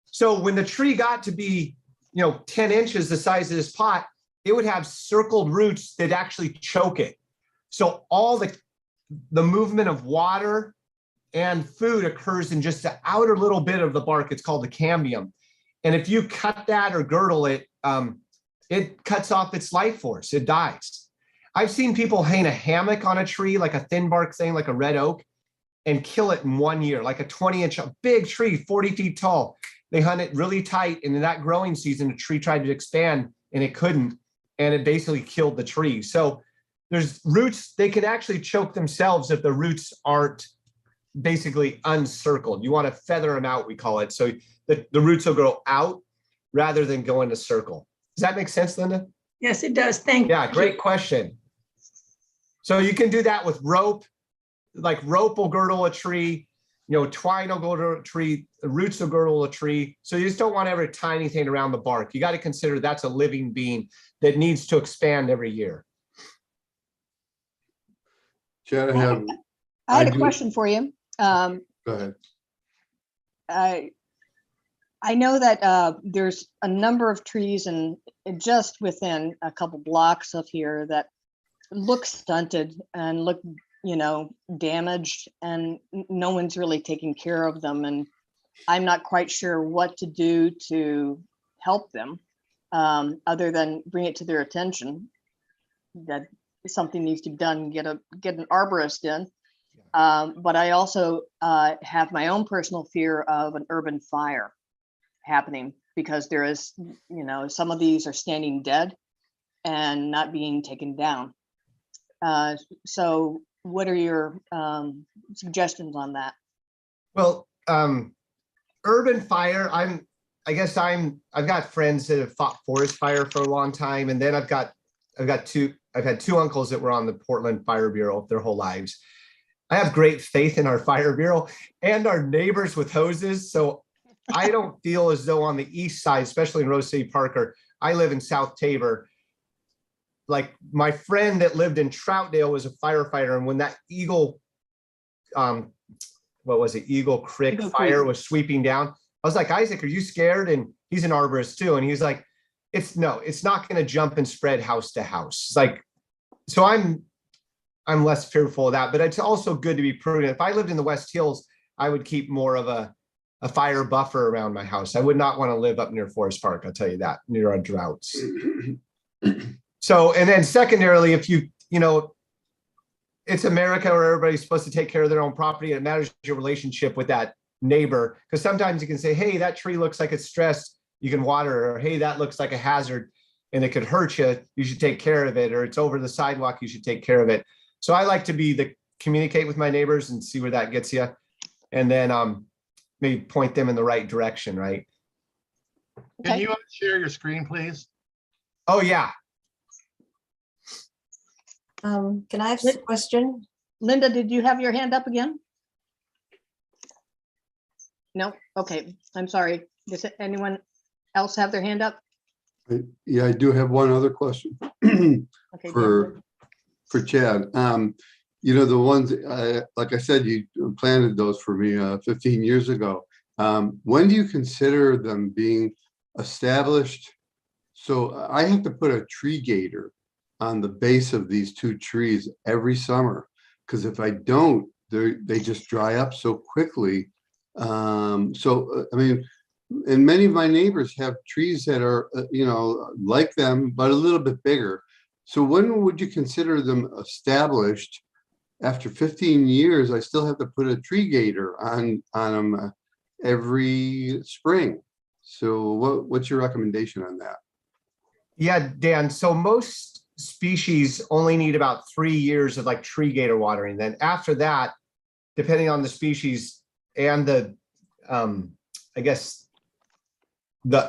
So when the tree got to be, 10 inches the size of this pot, it would have circled roots that actually choke it. So all the movement of water and food occurs in just the outer little bit of the bark. It's called the cambium. And if you cut that or girdle it, it cuts off its life force. It dies. I've seen people hang a hammock on a tree, like a thin bark thing, like a red oak, and kill it in 1 year, like a 20-inch, a big tree, 40 feet tall. They hunt it really tight. And in that growing season, the tree tried to expand and it couldn't. And it basically killed the tree. So there's roots, they can actually choke themselves if the roots aren't basically uncircled. You want to feather them out, we call it. So the roots will grow out rather than go in a circle. Does that make sense, Linda? Yes, it does. Thank you. Yeah, great question. So you can do that with rope, like rope will girdle a tree, twine will girdle a tree, the roots will girdle a tree. So you just don't want to ever tie anything around the bark. You got to consider that's a living being that needs to expand every year. Chad, I had a do- question for you. Go ahead. I know that there's a number of trees and just within a couple blocks of here that look stunted and look, damaged, and no one's really taking care of them. And I'm not quite sure what to do to help them, other than bring it to their attention that something needs to be done, get an arborist in. But I also have my own personal fear of an urban fire happening, because there is, some of these are standing dead and not being taken down. So what are your suggestions on that? Well, urban fire, I've got friends that have fought forest fire for a long time. And then I've had two uncles that were on the Portland Fire Bureau their whole lives. I have great faith in our fire bureau and our neighbors with hoses. So I don't feel as though on the east side, especially in Rose City Park, or I live in South Tabor, like my friend that lived in Troutdale was a firefighter. And when that Eagle Creek fire was sweeping down, I was like, Isaac, are you scared? And he's an arborist too. And he's like, it's not going to jump and spread house to house. It's like, so I'm less fearful of that, but it's also good to be prudent. If I lived in the West Hills, I would keep more of a fire buffer around my house. I would not want to live up near Forest Park. I'll tell you that, near our droughts. So, and then secondarily, if it's America where everybody's supposed to take care of their own property, and it matters your relationship with that neighbor. Because sometimes you can say, hey, that tree looks like it's stressed, you can water it, or hey, that looks like a hazard and it could hurt you, you should take care of it, or it's over the sidewalk, you should take care of it. So I like to communicate with my neighbors and see where that gets you. And then maybe point them in the right direction, right? Can you share your screen, please? Oh, yeah. Can I have a question? Linda, did you have your hand up again? No? Okay, I'm sorry. Does anyone else have their hand up? Yeah, I do have one other question. Okay. For Chad. The ones, like I said, you planted those for me 15 years ago. When do you consider them being established? So I have to put a tree gator on the base of these two trees every summer, because if I don't, they just dry up so quickly. And many of my neighbors have trees that are, like them, but a little bit bigger. So when would you consider them established? After 15 years, I still have to put a tree gator on them every spring. So what's your recommendation on that? Yeah, Dan. So most species only need about 3 years of like tree gator watering. Then after that, depending on the species and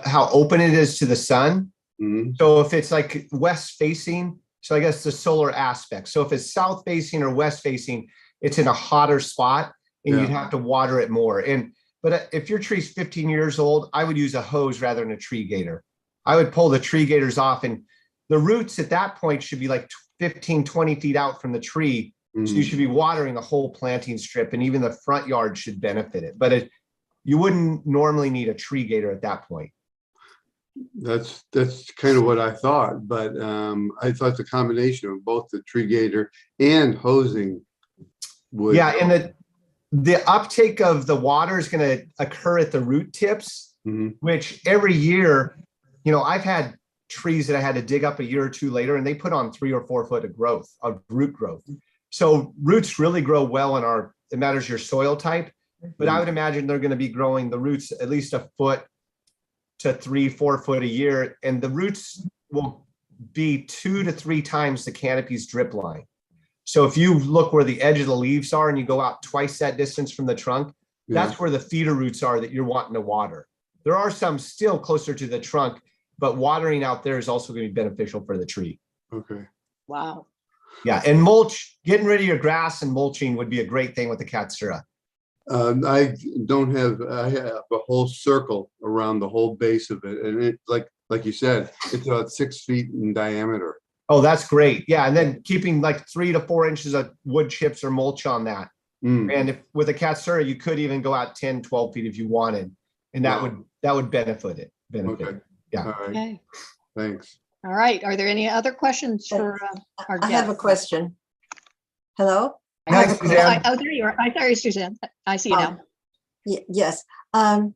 how open it is to the sun. Mm-hmm. So if it's like west facing, so I guess the solar aspect. So if it's south facing or west facing, it's in a hotter spot and you'd have to water it more. But if your tree's 15 years old, I would use a hose rather than a tree gator. I would pull the tree gators off, and the roots at that point should be like 15, 20 feet out from the tree. So you should be watering the whole planting strip, and even the front yard should benefit it. But you wouldn't normally need a tree gator at that point. That's kind of what I thought, but I thought the combination of both the tree gator and hosing would. Yeah, and the uptake of the water is going to occur at the root tips, which every year, I've had trees that I had to dig up a year or two later, and they put on 3 or 4 foot of root growth. So roots really grow well it matters your soil type, but I would imagine they're going to be growing the roots at least a foot to 3-4 foot a year, and the roots will be 2 to 3 times the canopy's drip line. So if you look where the edge of the leaves are and you go out twice that distance from the trunk, that's where the feeder roots are that you're wanting to water. There are some still closer to the trunk, but watering out there is also going to be beneficial for the tree. Okay. Wow. Yeah, and mulch, getting rid of your grass and mulching would be a great thing with the Katsura. I have a whole circle around the whole base of it, and it like you said, it's about 6 feet in diameter. Oh, that's great. Yeah, and then keeping like 3 to 4 inches of wood chips or mulch on that. And if with a Katsura, you could even go out 10, 12 feet if you wanted, and that would benefit it. Okay. Yeah. All right. Okay. Thanks. All right. Are there any other questions for our I have a guest? question. Hello? Hi, Suzanne. Oh, there you are. I thought you, Suzanne. I see you now. Yes. On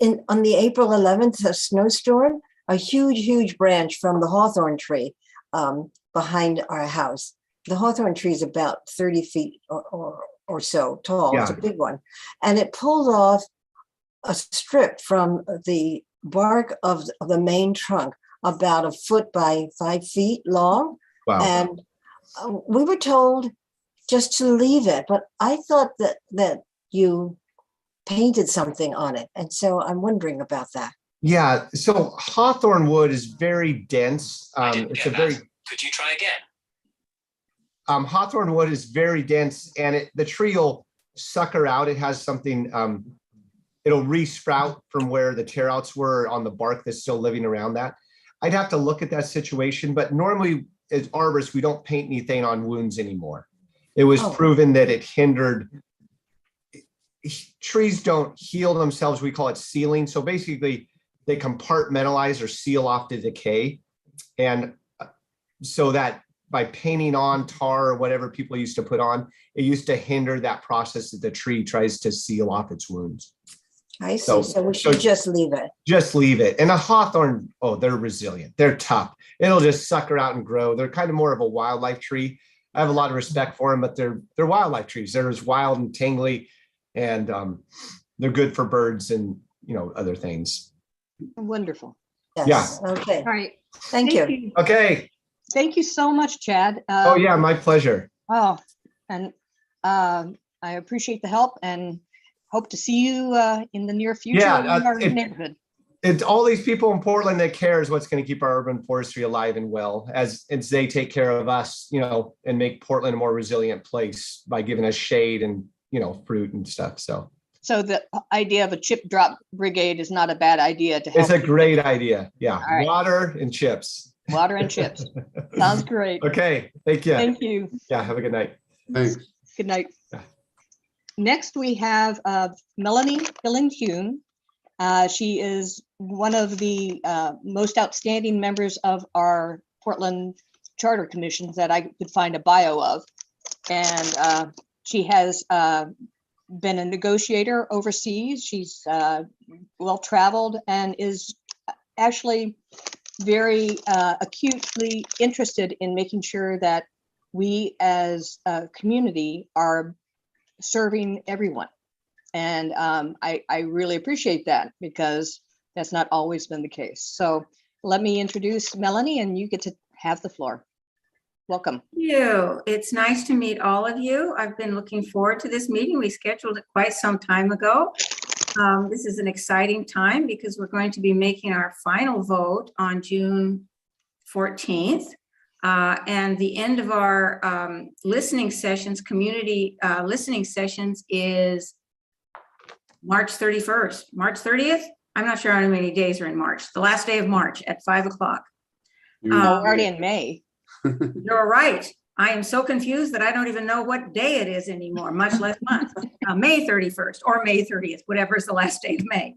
the April 11th snowstorm, a huge branch from the hawthorn tree behind our house. The hawthorn tree is about 30 feet or so tall. It's a big one. And it pulled off a strip from the bark of the main trunk, about 1 foot by 5 feet long. Wow. And we were told just to leave it, but I thought that you painted something on it. And so I'm wondering about that. Yeah, so hawthorn wood is very dense. It's a very. Could you try again? Hawthorn wood is very dense, and the tree will sucker out. It has something. It'll re-sprout from where the tear outs were on the bark that's still living around that. I'd have to look at that situation, but normally as arborists, we don't paint anything on wounds anymore. It was proven that it hindered. Trees don't heal themselves. We call it sealing. So basically, they compartmentalize or seal off the decay. And so that by painting on tar or whatever people used to put on, it used to hinder that process that the tree tries to seal off its wounds. I see. So we should just leave it. Just leave it. And a hawthorn, they're resilient. They're tough. It'll just sucker out and grow. They're kind of more of a wildlife tree. I have a lot of respect for them, but they're wildlife trees. They're as wild and tingly, and they're good for birds and other things. Wonderful. Yes. Yeah. Okay. All right. Thank you. Okay. Thank you so much, Chad. Oh yeah, my pleasure. Oh, and I appreciate the help and hope to see you in the near future in our neighborhood. It's all these people in Portland that care is what's going to keep our urban forestry alive and well as they take care of us, and make Portland a more resilient place by giving us shade and, fruit and stuff. So the idea of a chip drop brigade is not a bad idea to help. It's a great idea. Yeah. Right. Water and chips. Water and chips. Sounds great. Okay. Thank you. Thank you. Yeah. Have a good night. Thanks. Good night. Yeah. Next, we have Melanie Hilling-Hume. She is one of the most outstanding members of our Portland Charter Commission that I could find a bio of. And she has been a negotiator overseas. She's well-traveled and is actually very acutely interested in making sure that we as a community are serving everyone. And I really appreciate that because that's not always been the case. So let me introduce Melanie and you get to have the floor. Welcome. Thank you. It's nice to meet all of you. I've been looking forward to this meeting. We scheduled it quite some time ago. This is an exciting time because we're going to be making our final vote on June 14th. And the end of our listening sessions, community listening sessions is March 31st. March 30th? I'm not sure how many days are in March. The last day of March at 5 o'clock. Already in May. You're right. I am so confused that I don't even know what day it is anymore, much less month. May 31st or May 30th, whatever is the last day of May.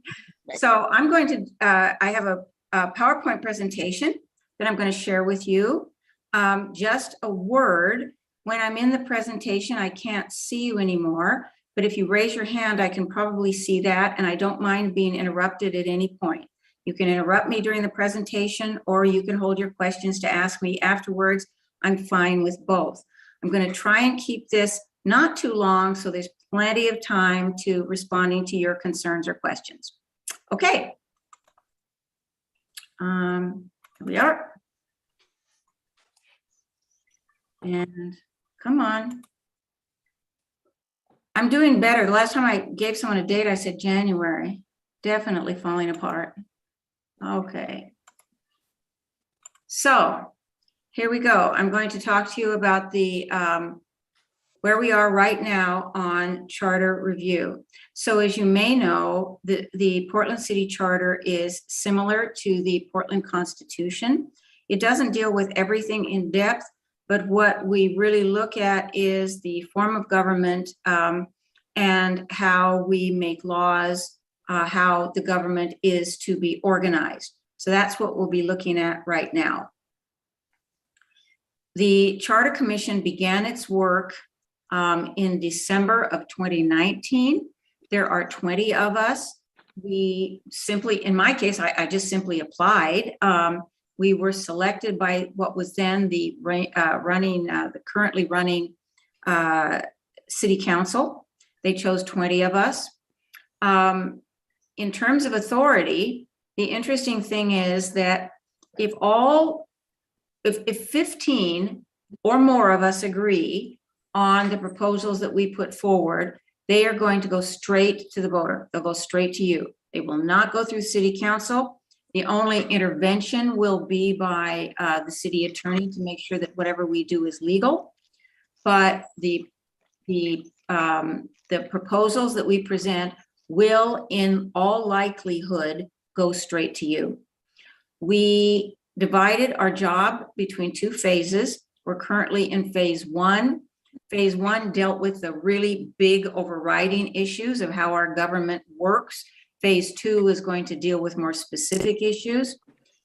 So I'm going to, I have a PowerPoint presentation that I'm going to share with you. Just a word, when I'm in the presentation, I can't see you anymore, but if you raise your hand, I can probably see that, and I don't mind being interrupted at any point. You can interrupt me during the presentation, or you can hold your questions to ask me afterwards. I'm fine with both. I'm going to try and keep this not too long, so there's plenty of time to responding to your concerns or questions. Okay. Here we are. And come on. I'm doing better. The last time I gave someone a date, I said January. Definitely falling apart. Okay. So here we go. I'm going to talk to you about the where we are right now on charter review. So as you may know, the Portland City Charter is similar to the Portland Constitution. It doesn't deal with everything in depth, but what we really look at is the form of government and how we make laws, how the government is to be organized. So that's what we'll be looking at right now. The Charter Commission began its work in December of 2019. There are 20 of us. We simply, in my case, I just simply applied. We were selected by what was then the currently running city council. They chose 20 of us. In terms of authority, the interesting thing is that if 15 or more of us agree on the proposals that we put forward, they are going to go straight to the voter. They'll go straight to you. They will not go through city council. The only intervention will be by the city attorney to make sure that whatever we do is legal. But the proposals that we present will, in all likelihood, go straight to you. We divided our job between two phases. We're currently in phase one. Phase one dealt with the really big overriding issues of how our government works. Phase two is going to deal with more specific issues.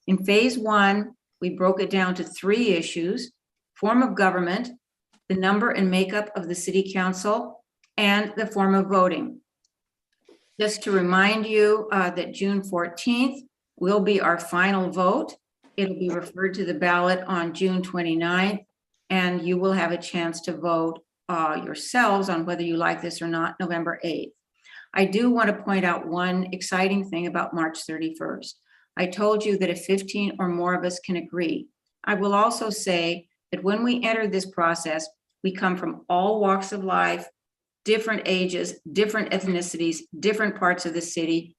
In phase one, we broke it down to 3 issues: form of government, the number and makeup of the city council, and the form of voting. Just to remind you that June 14th will be our final vote. It'll be referred to the ballot on June 29th, and you will have a chance to vote yourselves on whether you like this or not November 8th. I do want to point out one exciting thing about March 31st. I told you that if 15 or more of us can agree. I will also say that when we enter this process, we come from all walks of life, different ages, different ethnicities, different parts of the city.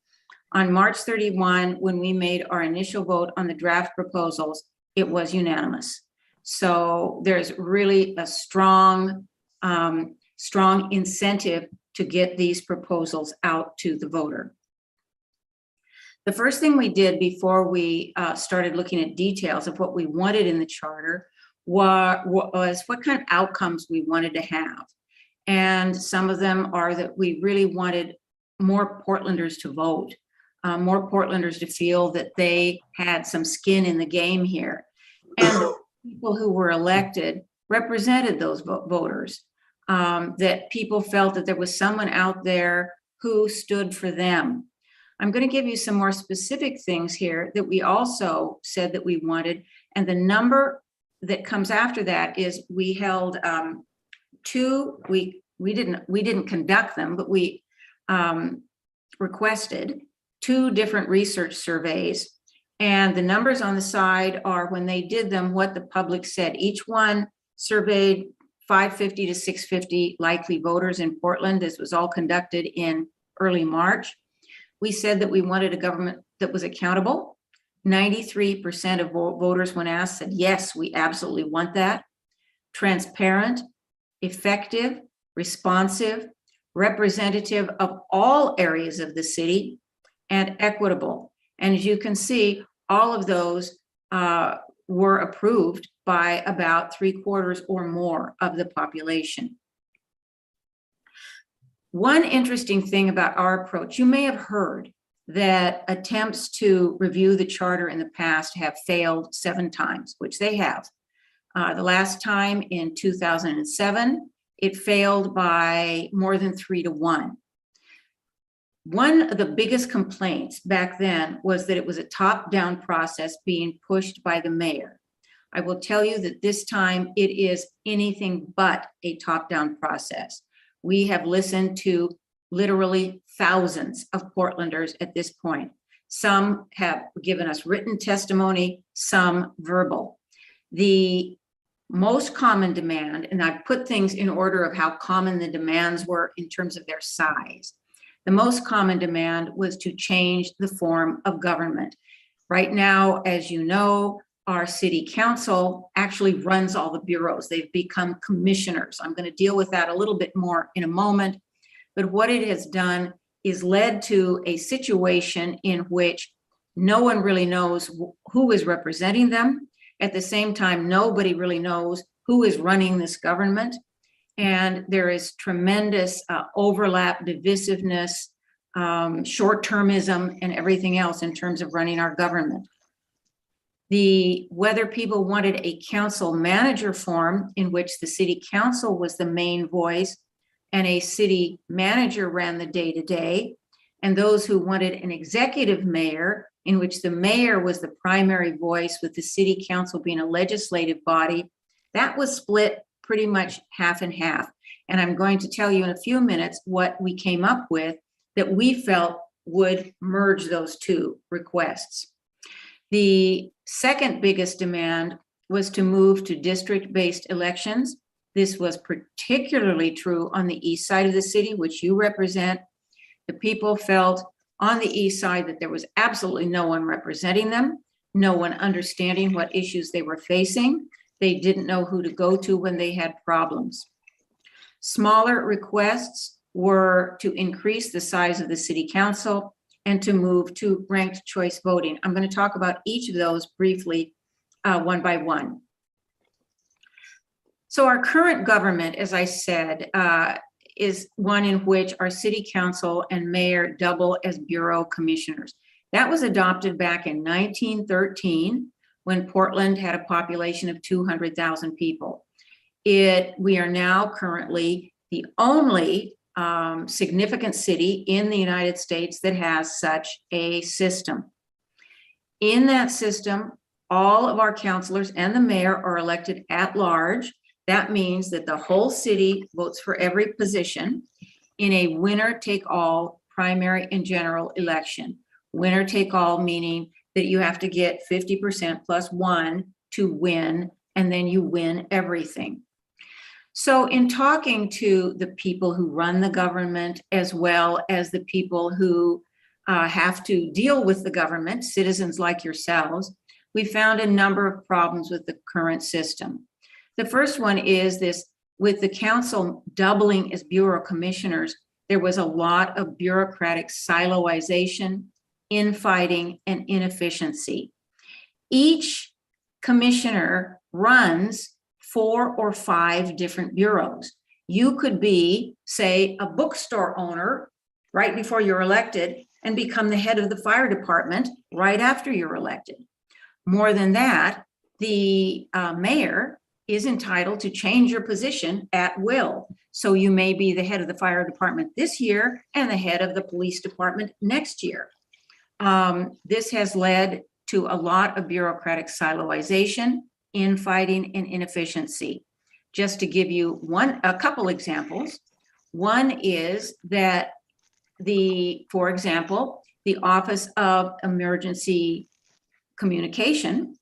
On March 31, when we made our initial vote on the draft proposals, it was unanimous. So there's really a strong incentive to get these proposals out to the voter. The first thing we did before we started looking at details of what we wanted in the charter was what kind of outcomes we wanted to have. And some of them are that we really wanted more Portlanders to vote, more Portlanders to feel that they had some skin in the game here. And the people who were elected represented those voters, that people felt that there was someone out there who stood for them. I'm going to give you some more specific things here that we also said that we wanted. And the number that comes after that is we held we didn't conduct them, but we requested 2 different research surveys. And the numbers on the side are when they did them, what the public said. Each one surveyed 550 to 650 likely voters in Portland. This was all conducted in early March. We said that we wanted a government that was accountable. 93% of voters, when asked, said, yes, we absolutely want that. Transparent, effective, responsive, representative of all areas of the city, and equitable. And as you can see, all of those were approved by about 3/4 or more of the population. One interesting thing about our approach, you may have heard that attempts to review the charter in the past have failed 7 times, which they have. The last time in 2007, it failed by more than 3 to 1. One of the biggest complaints back then was that it was a top-down process being pushed by the mayor. I will tell you that this time it is anything but a top-down process. We have listened to literally thousands of Portlanders at this point. Some have given us written testimony, some verbal. The most common demand, and I've put things in order of how common the demands were in terms of their size. The most common demand was to change the form of government. Right now, as you know, our city council actually runs all the bureaus. They've become commissioners. I'm going to deal with that a little bit more in a moment. But what it has done is led to a situation in which no one really knows who is representing them. At the same time, nobody really knows who is running this government. And there is tremendous overlap, divisiveness, short-termism, and everything else in terms of running our government. Whether people wanted a council manager form in which the city council was the main voice and a city manager ran the day-to-day, and those who wanted an executive mayor in which the mayor was the primary voice with the city council being a legislative body, that was split pretty much half and half. And I'm going to tell you in a few minutes what we came up with that we felt would merge those two requests. The second biggest demand was to move to district-based elections. This was particularly true on the east side of the city, which you represent. The people felt on the east side that there was absolutely no one representing them, no one understanding what issues they were facing. They didn't know who to go to when they had problems. Smaller requests were to increase the size of the city council and to move to ranked choice voting. I'm going to talk about each of those briefly, one by one. So our current government, as I said, is one in which our city council and mayor double as bureau commissioners. That was adopted back in 1913 when Portland had a population of 200,000 people. We are now currently the only significant city in the United States that has such a system. In that system, all of our councilors and the mayor are elected at large. That means that the whole city votes for every position in a winner-take-all primary and general election. Winner-take-all meaning that you have to get 50% plus one to win, and then you win everything. So in talking to the people who run the government, as well as the people who have to deal with the government, citizens like yourselves, we found a number of problems with the current system. The first one is this: with the council doubling as bureau commissioners, there was a lot of bureaucratic siloization, infighting, and inefficiency. Each commissioner runs 4 or 5 different bureaus. You could be, say, a bookstore owner right before you're elected and become the head of the fire department right after you're elected. More than that, the mayor is entitled to change your position at will. So you may be the head of the fire department this year and the head of the police department next year. This has led to a lot of bureaucratic siloization, infighting, and inefficiency. Just to give you a couple examples. One is that for example, the Office of Emergency Communication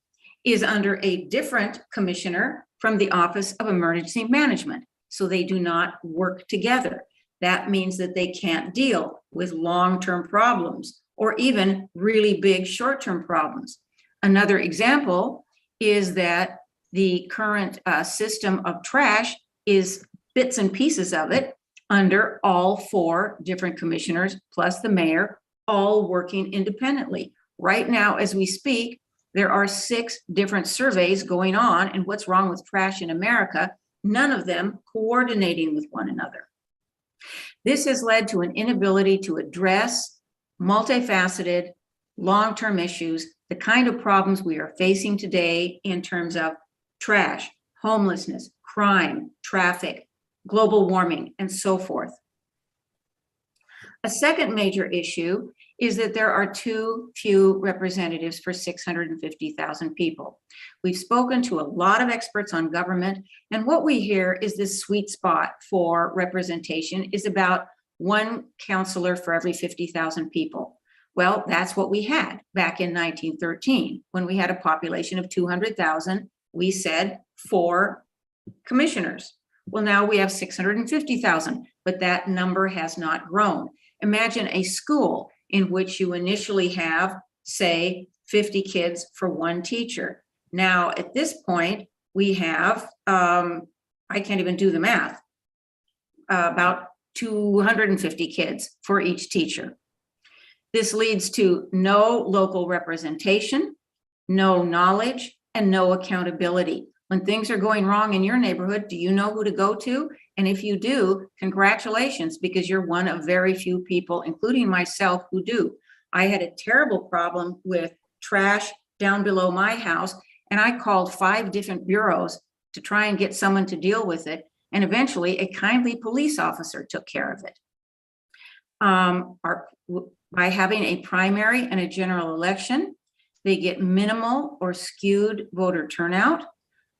is under a different commissioner from the Office of Emergency Management. So they do not work together. That means that they can't deal with long-term problems or even really big short-term problems. Another example is that the current system of trash is bits and pieces of it under all 4 different commissioners, plus the mayor, all working independently. Right now, as we speak, there are 6 different surveys going on and what's wrong with trash in America, none of them coordinating with one another. This has led to an inability to address multifaceted, long-term issues, the kind of problems we are facing today in terms of trash, homelessness, crime, traffic, global warming, and so forth. A second major issue is that there are too few representatives for 650,000 people. We've spoken to a lot of experts on government, and what we hear is this sweet spot for representation is about 1 counselor for every 50,000 people. Well, that's what we had back in 1913 when we had a population of 200,000 We said 4 commissioners. Well, now we have 650,000, but that number has not grown. Imagine a school in which you initially have, say, 50 kids for 1 teacher. Now, at this point, we have, I can't even do the math, about 250 kids for each teacher. This leads to no local representation, no knowledge, and no accountability. When things are going wrong in your neighborhood, do you know who to go to? And if you do, congratulations, because you're one of very few people, including myself, who do. I had a terrible problem with trash down below my house, and I called 5 different bureaus to try and get someone to deal with it. And eventually a kindly police officer took care of it. By having a primary and a general election, they get minimal or skewed voter turnout.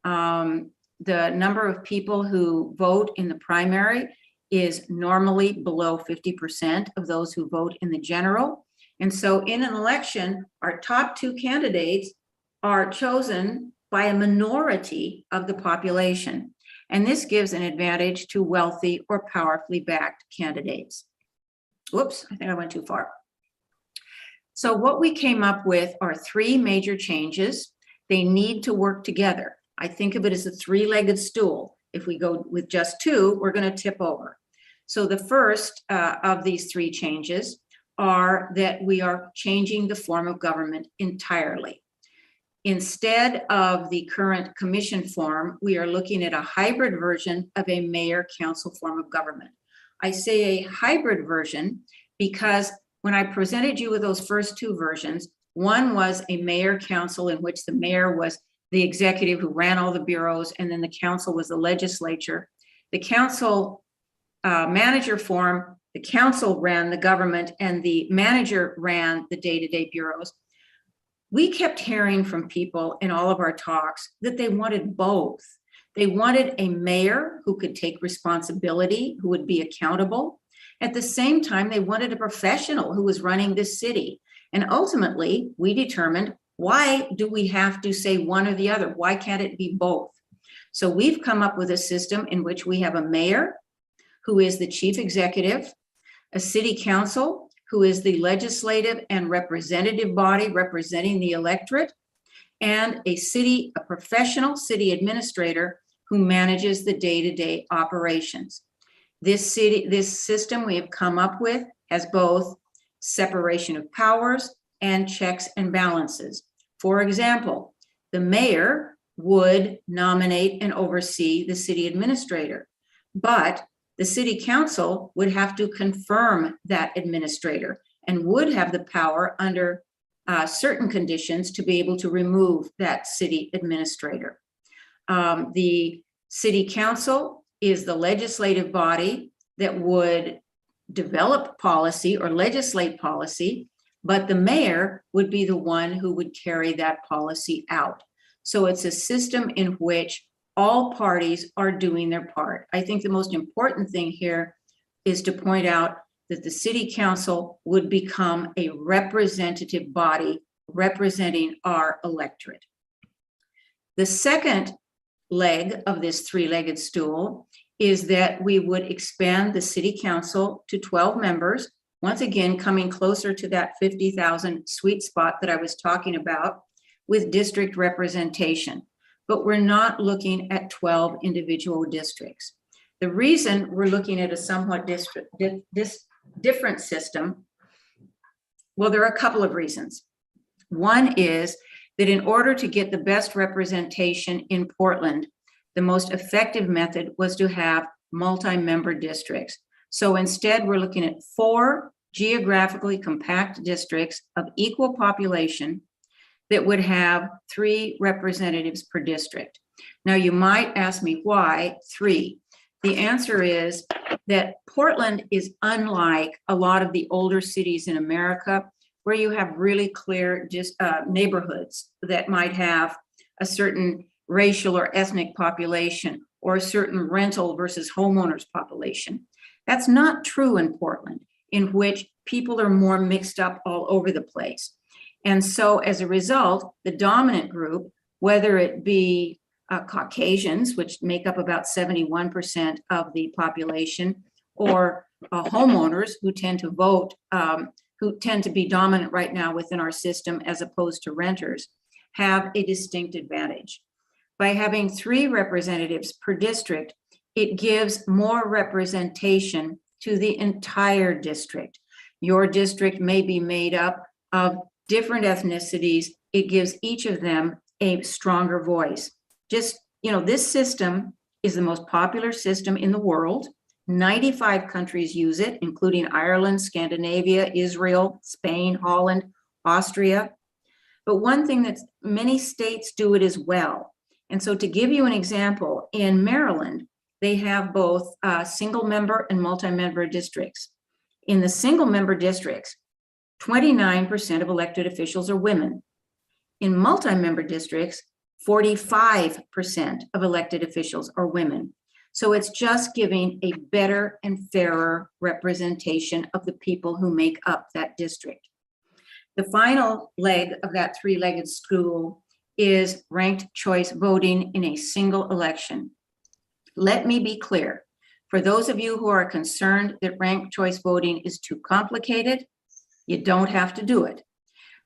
The number of people who vote in the primary is normally below 50% of those who vote in the general. And so in an election, our top 2 candidates are chosen by a minority of the population. And this gives an advantage to wealthy or powerfully backed candidates. Whoops, I think I went too far. So what we came up with are 3 major changes. They need to work together. I think of it as a 3-legged stool. If we go with just 2, we're going to tip over. So the first of these 3 changes are that we are changing the form of government entirely. Instead of the current commission form, we are looking at a hybrid version of a mayor-council form of government. I say a hybrid version because when I presented you with those first 2 versions, one was a mayor-council in which the mayor was the executive who ran all the bureaus, and then the council was the legislature. The council manager form, the council ran the government and the manager ran the day-to-day bureaus. We kept hearing from people in all of our talks that they wanted both. They wanted a mayor who could take responsibility, who would be accountable. At the same time, they wanted a professional who was running this city. And ultimately, we determined, why do we have to say one or the other? Why can't it be both? So we've come up with a system in which we have a mayor who is the chief executive, a city council who is the legislative and representative body representing the electorate, and a professional city administrator who manages the day-to-day operations. This system we have come up with has both separation of powers and checks and balances. For example, the mayor would nominate and oversee the city administrator, but the city council would have to confirm that administrator and would have the power under certain conditions to be able to remove that city administrator. The city council is the legislative body that would develop policy or legislate policy, but the mayor would be the one who would carry that policy out. So it's a system in which all parties are doing their part. I think the most important thing here is to point out that the city council would become a representative body representing our electorate. The second leg of this 3-legged stool is that we would expand the city council to 12 members, once again coming closer to that 50,000 sweet spot that I was talking about, with district representation. But we're not looking at 12 individual districts. The reason we're looking at a somewhat different system, well, there are a couple of reasons. One is that in order to get the best representation in Portland, the most effective method was to have multi-member districts. So instead, we're looking at 4 geographically compact districts of equal population that would have 3 representatives per district. Now, you might ask me why 3. The answer is that Portland is unlike a lot of the older cities in America, where you have really clear neighborhoods that might have a certain racial or ethnic population or a certain rental versus homeowners population. That's not true in Portland, in which people are more mixed up all over the place. And so as a result, the dominant group whether it be Caucasians, which make up about 71% of the population, or homeowners who tend to vote, who tend to be dominant right now within our system as opposed to renters, have a distinct advantage. By having 3 representatives per district, it gives more representation to the entire district. Your district may be made up of different ethnicities. It gives each of them a stronger voice. Just, this system is the most popular system in the world. 95 countries use it, including Ireland, Scandinavia, Israel, Spain, Holland, Austria. But one thing that many states do it as well. And so to give you an example, in Maryland, they have both single member and multi-member districts. In the single member districts, 29% of elected officials are women. In multi-member districts, 45% of elected officials are women. So it's just giving a better and fairer representation of the people who make up that district. The final leg of that 3-legged stool is ranked choice voting in a single election. Let me be clear. For those of you who are concerned that ranked choice voting is too complicated, you don't have to do it.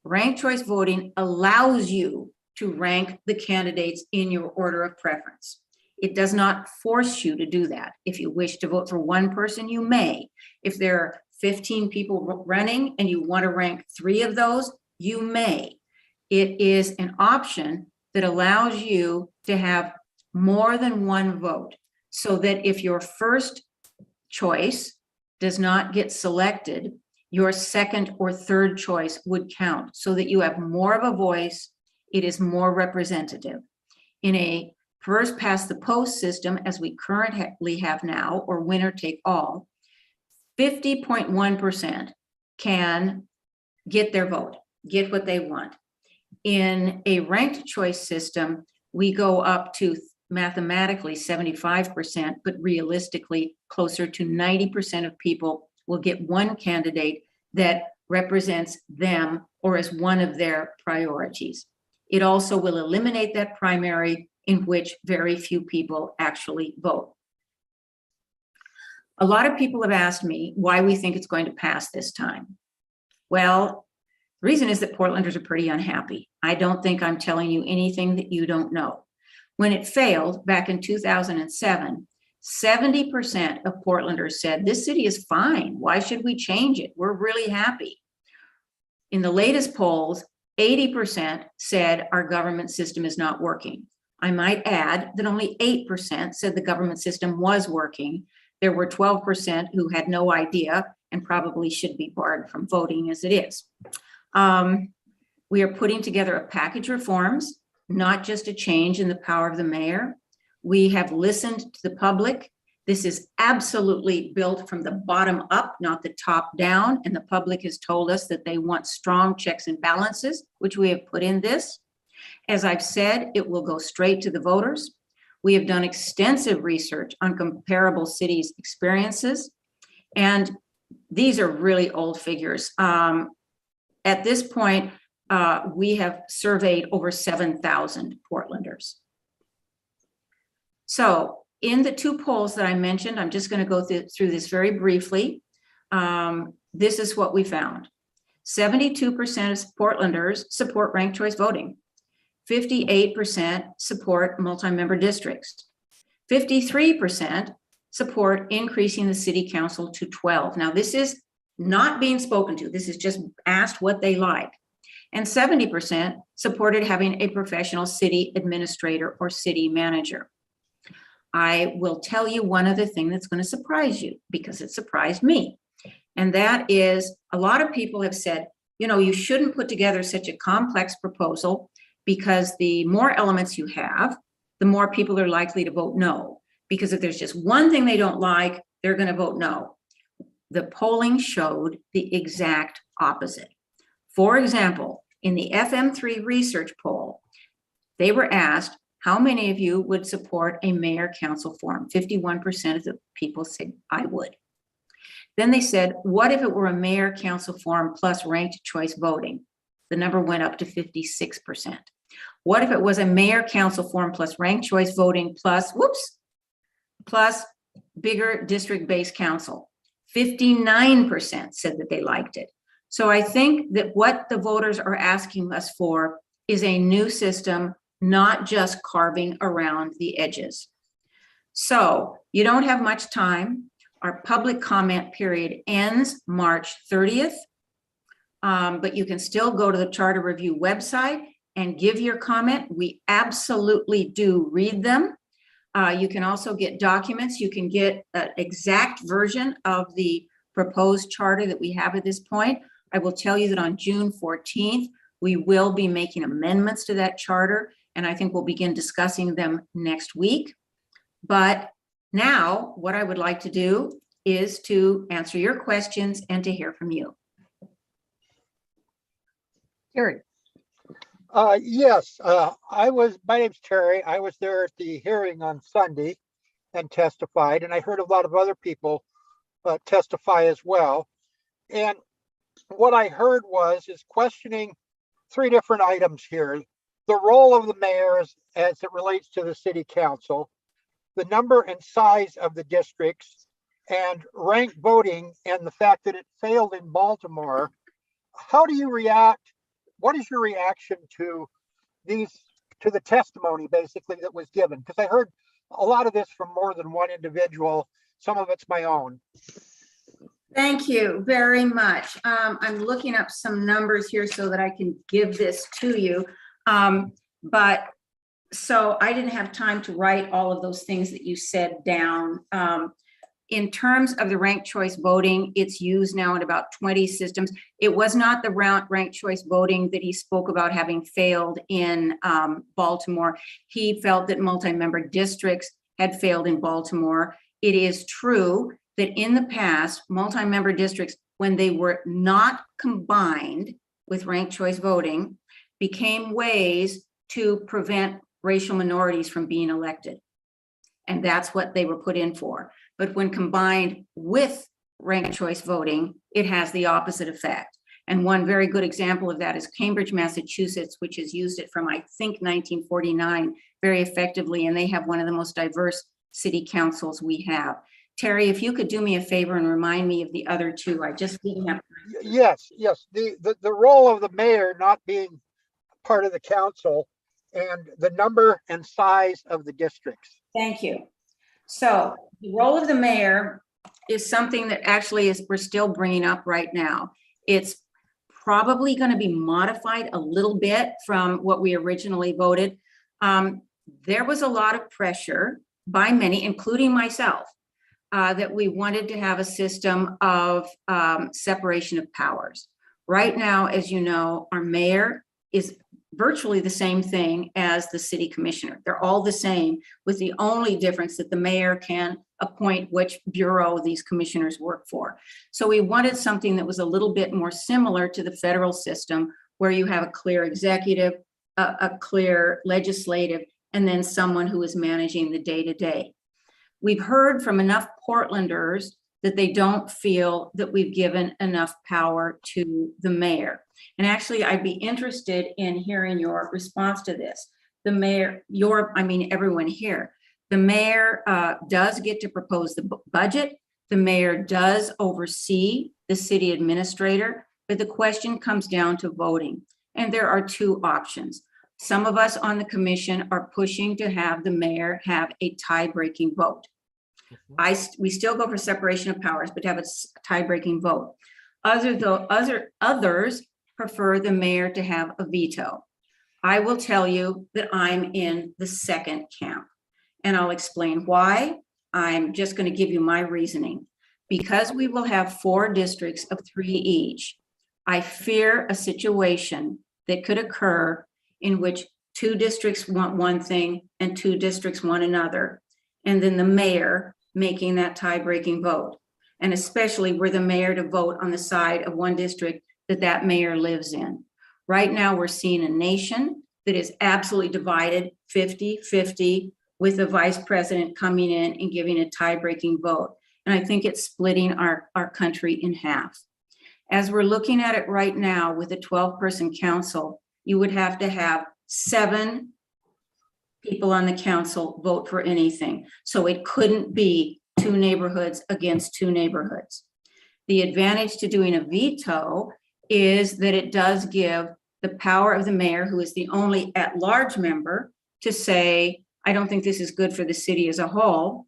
Ranked choice voting allows you to rank the candidates in your order of preference. It does not force you to do that. If you wish to vote for one person, you may. If there are 15 people running and you want to rank 3 of those, you may. It is an option that allows you to have more than one vote, so that if your first choice does not get selected, your second or third choice would count, so that you have more of a voice. It is more representative. In a first past the post system, as we currently have now, or winner take all, 50.1% can get their vote, get what they want. In a ranked choice system, we go up to mathematically 75%, but realistically closer to 90% of people will get one candidate that represents them or as one of their priorities. It also will eliminate that primary in which very few people actually vote. A lot of people have asked me why we think it's going to pass this time. Well, the reason is that Portlanders are pretty unhappy. I don't think I'm telling you anything that you don't know. When it failed back in 2007, 70% of Portlanders said, this city is fine. Why should we change it? We're really happy. In the latest polls, 80% said our government system is not working. I might add that only 8% said the government system was working. There were 12% who had no idea and probably should be barred from voting as it is. We are putting together a package of reforms, not just a change in the power of the mayor. We have listened to the public. This is absolutely built from the bottom up, not the top down. And the public has told us that they want strong checks and balances, which we have put in this. As I've said, it will go straight to the voters. We have done extensive research on comparable cities' experiences. And these are really old figures. At this point, we have surveyed over 7,000 Portlanders. So in the 2 polls that I mentioned, I'm just going to go through this very briefly. This is what we found. 72% of Portlanders support ranked choice voting. 58% support multi-member districts. 53% support increasing the city council to 12. Now, this is not being spoken to. This is just asked what they like. And 70% supported having a professional city administrator or city manager. I will tell you one other thing that's going to surprise you, because it surprised me. And that is, a lot of people have said, you shouldn't put together such a complex proposal, because the more elements you have, the more people are likely to vote no. Because if there's just one thing they don't like, they're going to vote no. The polling showed the exact opposite. For example, in the FM3 research poll, they were asked, how many of you would support a mayor council form? 51% of the people said, I would. Then they said, what if it were a mayor council form plus ranked choice voting? The number went up to 56%. What if it was a mayor council form plus ranked choice voting plus bigger district-based council? 59% said that they liked it. So I think that what the voters are asking us for is a new system, not just carving around the edges. So you don't have much time. Our public comment period ends March 30th, but you can still go to the Charter Review website and give your comment. We absolutely do read them. You can also get documents. You can get an exact version of the proposed charter that we have at this point. I will tell you that on June 14th, we will be making amendments to that charter, and I think we'll begin discussing them next week. But now what I would like to do is to answer your questions and to hear from you. Terry. Yes, my name's Terry. I was there at the hearing on Sunday and testified, and I heard a lot of other people testify as well. And what I heard is questioning three different items here. The role of the mayor as it relates to the city council, the number and size of the districts, and ranked voting, and the fact that it failed in Baltimore. How do you react? What is your reaction to the testimony basically that was given? Because I heard a lot of this from more than one individual. Some of it's my own. Thank you very much. I'm looking up some numbers here so that I can give this to you. But so I didn't have time to write all of those things that you said down. In terms of the ranked choice voting, it's used now in about 20 systems. It was not the ranked choice voting that he spoke about having failed in Baltimore. He felt that multi-member districts had failed in Baltimore. It is true that in the past, multi-member districts, when they were not combined with ranked choice voting, became ways to prevent racial minorities from being elected. And that's what they were put in for. But when combined with ranked choice voting, it has the opposite effect. And one very good example of that is Cambridge, Massachusetts, which has used it from, I think, 1949 very effectively. And they have one of the most diverse city councils we have. Terry, if you could do me a favor and remind me of the other two, I just didn't have time. Yes. The role of the mayor not being part of the council, and the number and size of the districts. Thank you. So the role of the mayor is something that actually we're still bringing up right now. It's probably going to be modified a little bit from what we originally voted. There was a lot of pressure by many, including myself, that we wanted to have a system of separation of powers. Right now, as you know, our mayor is virtually the same thing as the city commissioner. They're all the same, with the only difference that the mayor can appoint which bureau these commissioners work for. So we wanted something that was a little bit more similar to the federal system, where you have a clear executive, a clear legislative, and then someone who is managing the day-to-day. We've heard from enough Portlanders that they don't feel that we've given enough power to the mayor. And actually, I'd be interested in hearing your response to this. The mayor, everyone here, the mayor does get to propose the budget. The mayor does oversee the city administrator, but the question comes down to voting. And there are two options. Some of us on the commission are pushing to have the mayor have a tie-breaking vote. We still go for separation of powers, but have a tie-breaking vote. Others prefer the mayor to have a veto. I will tell you that I'm in the second camp, and I'll explain why. I'm just going to give you my reasoning. Because we will have 4 districts of 3 each, I fear a situation that could occur in which 2 districts want one thing and 2 districts want another, and then the mayor making that tie-breaking vote, and especially were the mayor to vote on the side of one district that mayor lives in. Right now, we're seeing a nation that is absolutely divided 50-50, with the vice president coming in and giving a tie-breaking vote. And I think it's splitting our country in half. As we're looking at it right now with a 12-person council, you would have to have 7 people on the council vote for anything. So it couldn't be 2 neighborhoods against 2 neighborhoods. The advantage to doing a veto is that it does give the power of the mayor, who is the only at-large member, to say, I don't think this is good for the city as a whole.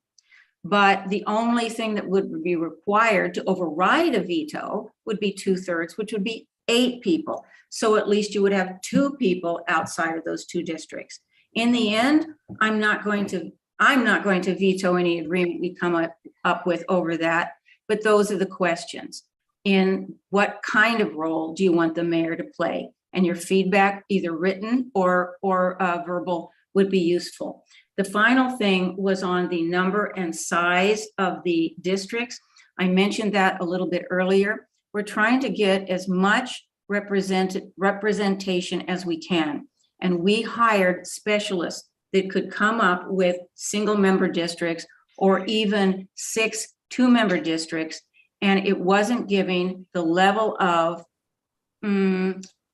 But the only thing that would be required to override a veto would be 2/3, which would be 8 people. So at least you would have 2 people outside of those 2 districts. In the end, I'm not going to veto any agreement we come up with over that, but those are the questions. In what kind of role do you want the mayor to play? And your feedback, either written or verbal, would be useful. The final thing was on the number and size of the districts. I mentioned that a little bit earlier. We're trying to get as much representation as we can. And we hired specialists that could come up with single member districts or even 6 2-member districts. And it wasn't giving the level of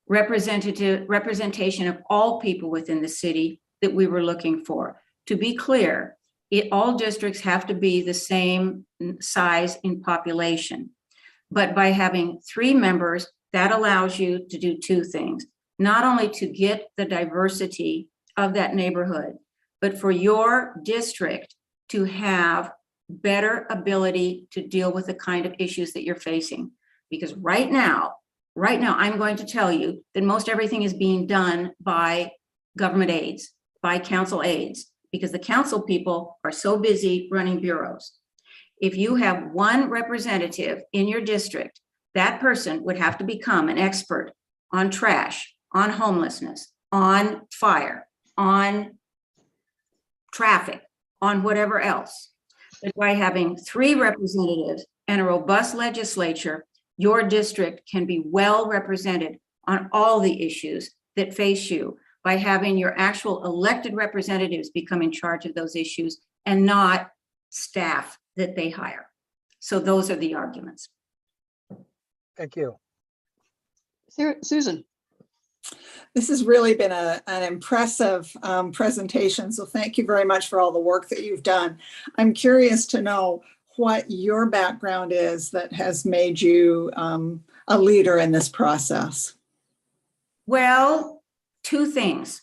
representation of all people within the city that we were looking for. To be clear, all districts have to be the same size in population. But by having 3 members, that allows you to do 2 things. Not only to get the diversity of that neighborhood, but for your district to have better ability to deal with the kind of issues that you're facing. Because right now, I'm going to tell you that most everything is being done by government aides, by council aides, because the council people are so busy running bureaus. If you have 1 representative in your district, that person would have to become an expert on trash, on homelessness, on fire, on traffic, on whatever else. But by having 3 representatives and a robust legislature, your district can be well represented on all the issues that face you, by having your actual elected representatives become in charge of those issues and not staff that they hire. So those are the arguments. Thank you. Susan. This has really been an impressive presentation. So thank you very much for all the work that you've done. I'm curious to know what your background is that has made you a leader in this process. Well, 2 things.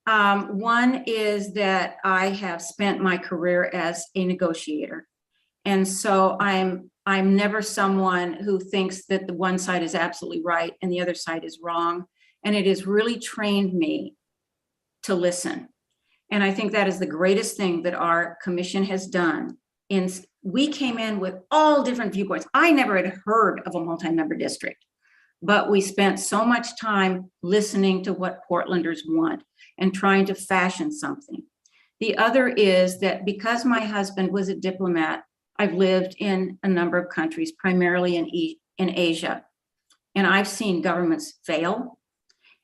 One is that I have spent my career as a negotiator. And so I'm never someone who thinks that the one side is absolutely right and the other side is wrong. And it has really trained me to listen. And I think that is the greatest thing that our commission has done. We came in with all different viewpoints. I never had heard of a multi-member district, but we spent so much time listening to what Portlanders want and trying to fashion something. The other is that because my husband was a diplomat, I've lived in a number of countries, primarily in Asia. And I've seen governments fail,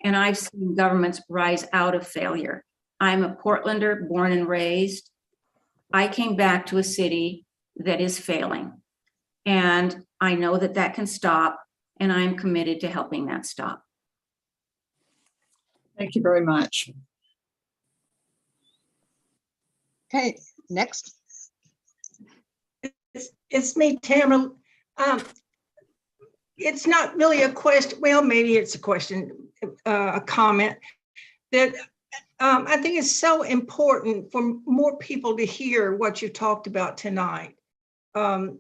and I've seen governments rise out of failure. I'm a Portlander, born and raised. I came back to a city that is failing. And I know that that can stop, and I'm committed to helping that stop. Thank you very much. Okay, next. It's me, Tamara. It's not really a question. Well, maybe it's a question, a comment that I think is so important for more people to hear what you talked about tonight. So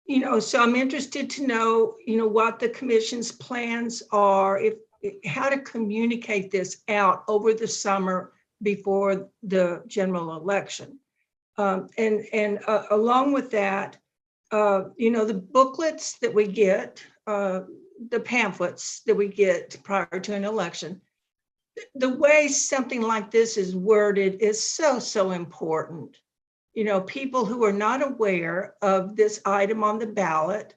I'm interested to know, what the commission's plans are, how to communicate this out over the summer before the general election. And along with that, the booklets that we get, the pamphlets that we get prior to an election, the way something like this is worded is so important. People who are not aware of this item on the ballot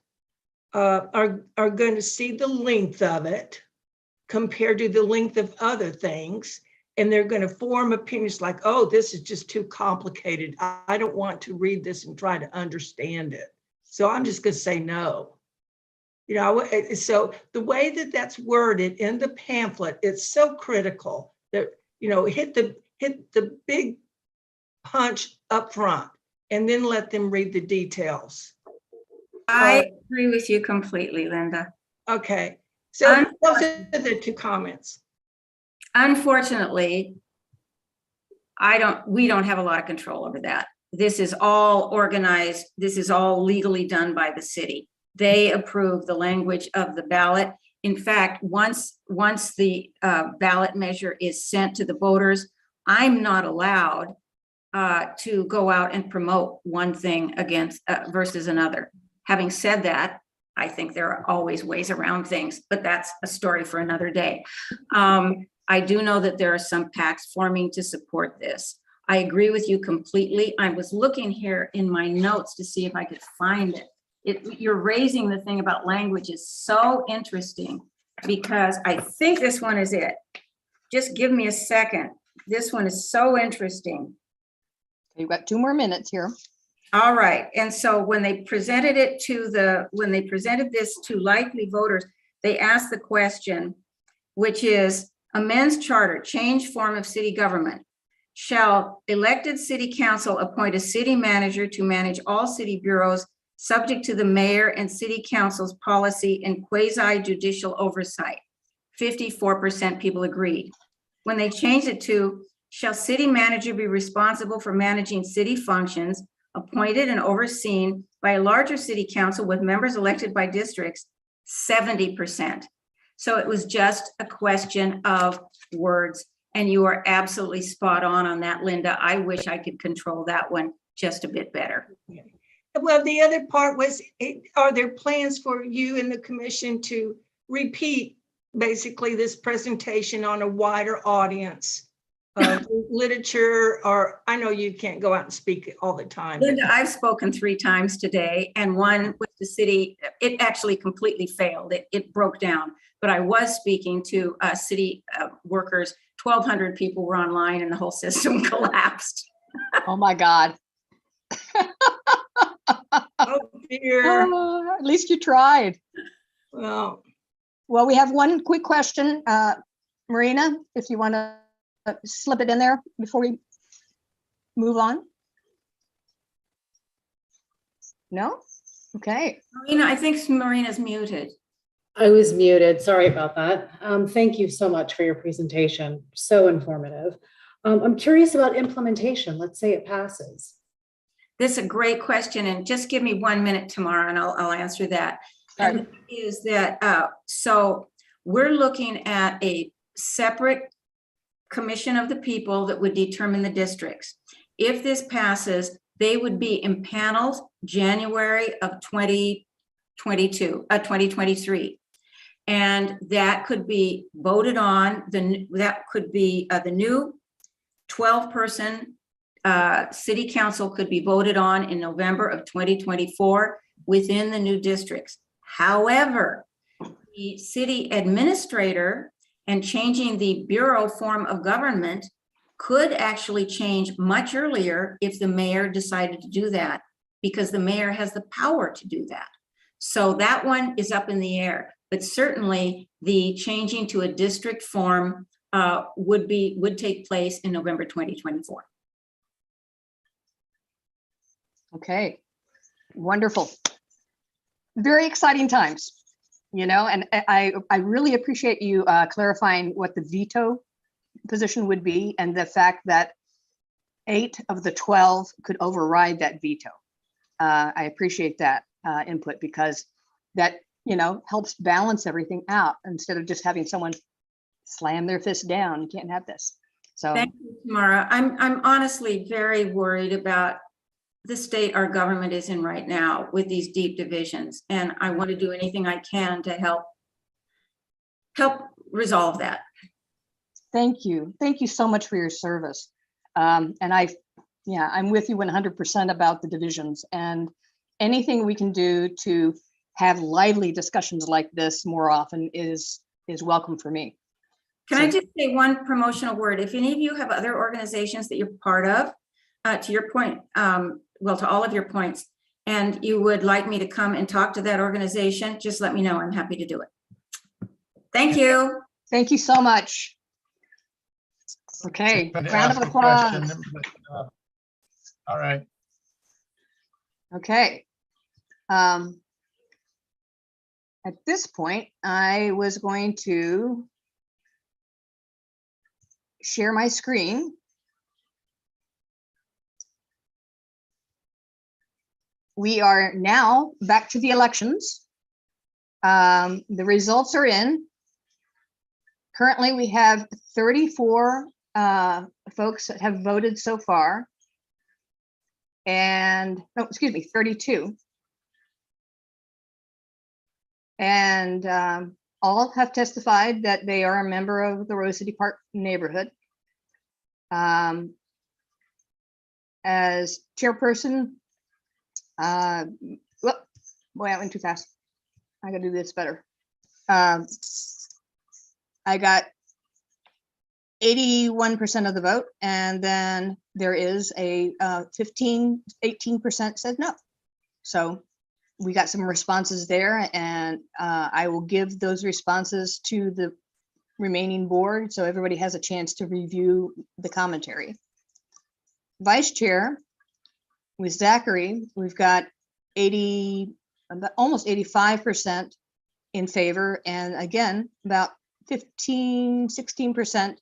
are going to see the length of it compared to the length of other things. And they're going to form opinions like, oh, this is just too complicated. I don't want to read this and try to understand it. So I'm just going to say no. You know, so the way that that's worded in the pamphlet, it's so critical that, you know, hit the big punch up front and then let them read the details. I agree with you completely, Linda. Okay, so those are the two comments. Unfortunately, we don't have a lot of control over that. This is all organized. This is all legally done by the city. They approve the language of the ballot. In fact, once the ballot measure is sent to the voters, I'm not allowed to go out and promote one thing against versus another. Having said that, I think there are always ways around things, but that's a story for another day. I do know that there are some PACs forming to support this. I agree with you completely. I was looking here in my notes to see if I could find it. You're raising the thing about language is so interesting because I think this one is it. Just give me a second. This one is so interesting. You've got 2 more minutes here. All right, and so when they presented it to when they presented this to likely voters, they asked the question, which is amends charter, change form of city government. Shall elected city council appoint a city manager to manage all city bureaus subject to the mayor and city council's policy and quasi judicial oversight? 54% people agreed. When they changed it to, shall city manager be responsible for managing city functions appointed and overseen by a larger city council with members elected by districts? 70%. So it was just a question of words. And you are absolutely spot on that, Linda. I wish I could control that one just a bit better. Well, the other part was, are there plans for you and the commission to repeat basically this presentation on a wider audience? Literature, or I know you can't go out and speak all the time. Linda, I've spoken 3 times today, and one with the city, it actually completely failed. It broke down, but I was speaking to city workers. 1,200 people were online and the whole system collapsed. Oh my God. Oh dear. At least you tried. Well, we have one quick question. Marina, if you want to slip it in there before we move on. No? Okay. Marina, I think Marina's muted. I was muted. Sorry about that. Thank you so much for your presentation. So informative. I'm curious about implementation. Let's say it passes. This is a great question, and just give me 1 minute tomorrow and I'll answer that. Right. And is that, so we're looking at a separate commission of the people that would determine the districts. If this passes, they would be impaneled January of 2023. And that could be voted on, that could be the new 12-person city council could be voted on in November of 2024 within the new districts. However, the city administrator and changing the bureau form of government could actually change much earlier if the mayor decided to do that, because the mayor has the power to do that. So that one is up in the air, but certainly the changing to a district form would take place in November 2024. Okay, wonderful. Very exciting times, you know, and I really appreciate you clarifying what the veto position would be and the fact that 8 of the 12 could override that veto. I appreciate that input, because that, you know, helps balance everything out instead of just having someone slam their fist down. You can't have this. So thank you, Tamara. I'm honestly very worried about the state our government is in right now with these deep divisions, and I want to do anything I can to help resolve that. thank you so much for your service. And I'm with you 100% about the divisions, and anything we can do to have lively discussions like this more often is welcome for me. Can I just say one promotional word? If any of you have other organizations that you're part of, to your point, well, to all of your points, and you would like me to come and talk to that organization, just let me know. I'm happy to do it. Thank you. Thank you so much. Okay, Trying to round of ask a question, applause. but, all right. Okay. At this point, I was going to share my screen. We are now back to the elections. The results are in. Currently, we have 34 folks that have voted so far. And, oh, excuse me, 32. And all have testified that they are a member of the Rose City Park neighborhood. As chairperson, whoop, boy, I went too fast. I gotta do this better. I got 81% of the vote, and then there is a 18% said no. So we got some responses there, and I will give those responses to the remaining board so everybody has a chance to review the commentary. Vice chair with Zachary, we've got almost 85% in favor, and again, about 16%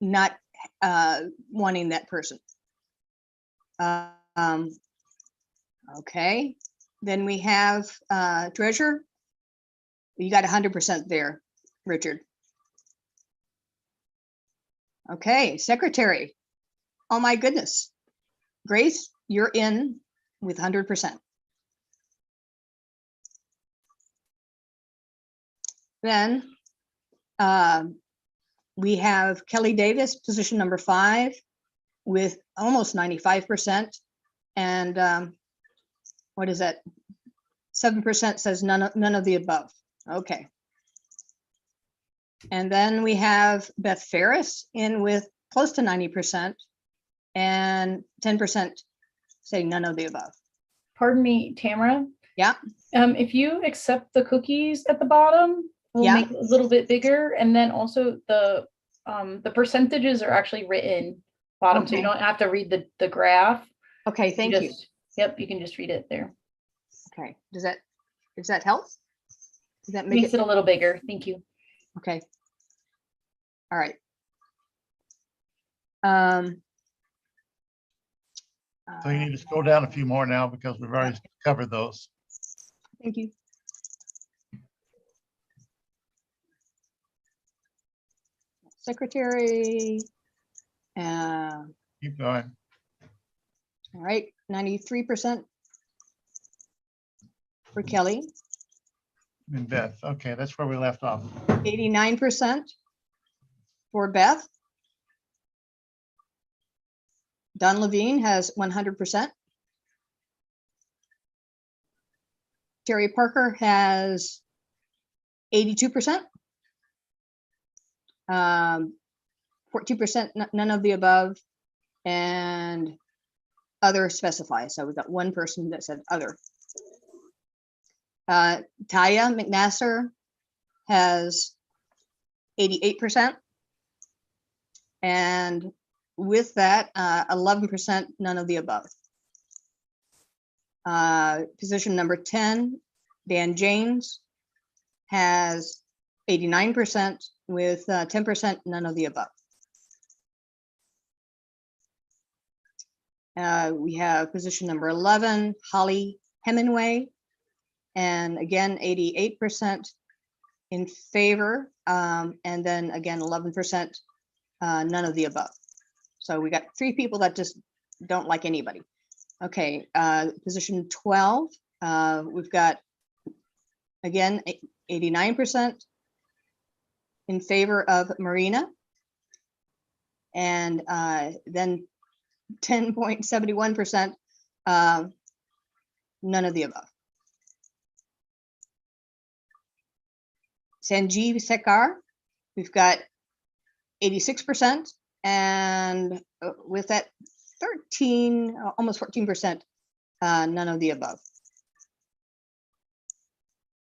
not wanting that person. Okay, then we have treasurer. You got 100% there, Richard. Okay, secretary. Oh my goodness. Grace, you're in with 100%. Then we have Kelly Davis, position number 5, with almost 95%. And what is that? 7% says none of the above. Okay. And then we have Beth Ferris in with close to 90%, and 10% say none of the above. Pardon me, Tamara. Yeah. If you accept the cookies at the bottom, we'll make it a little bit bigger, and then also the percentages are actually written bottom, so you don't have to read the graph. Okay, thank you. Yep, you can just read it there. Okay, does that help? Does that make Makes it a little bigger? Thank you. Okay. All right. So you need to scroll down a few more now because we've already covered those. Thank you. Secretary. Keep going. All right, 93% for Kelly. And Beth, okay, that's where we left off. 89% for Beth. Don Levine has 100%. Terry Parker has 82%. 14% none of the above, and other specify. So we've got one person that said other. Taya McNasser has 88%. And with that, 11% none of the above. Position number 10, Dan James has 89% with 10% none of the above. We have position number 11, Holly Hemingway, and again, 88% in favor, and then again, 11% none of the above. So we got 3 people that just don't like anybody. Okay, position 12, we've got, again, 89% in favor of Marina, and then 10.71% none of the above. Sanjeev Sekar, we've got 86%, and with that 13, almost 14% none of the above.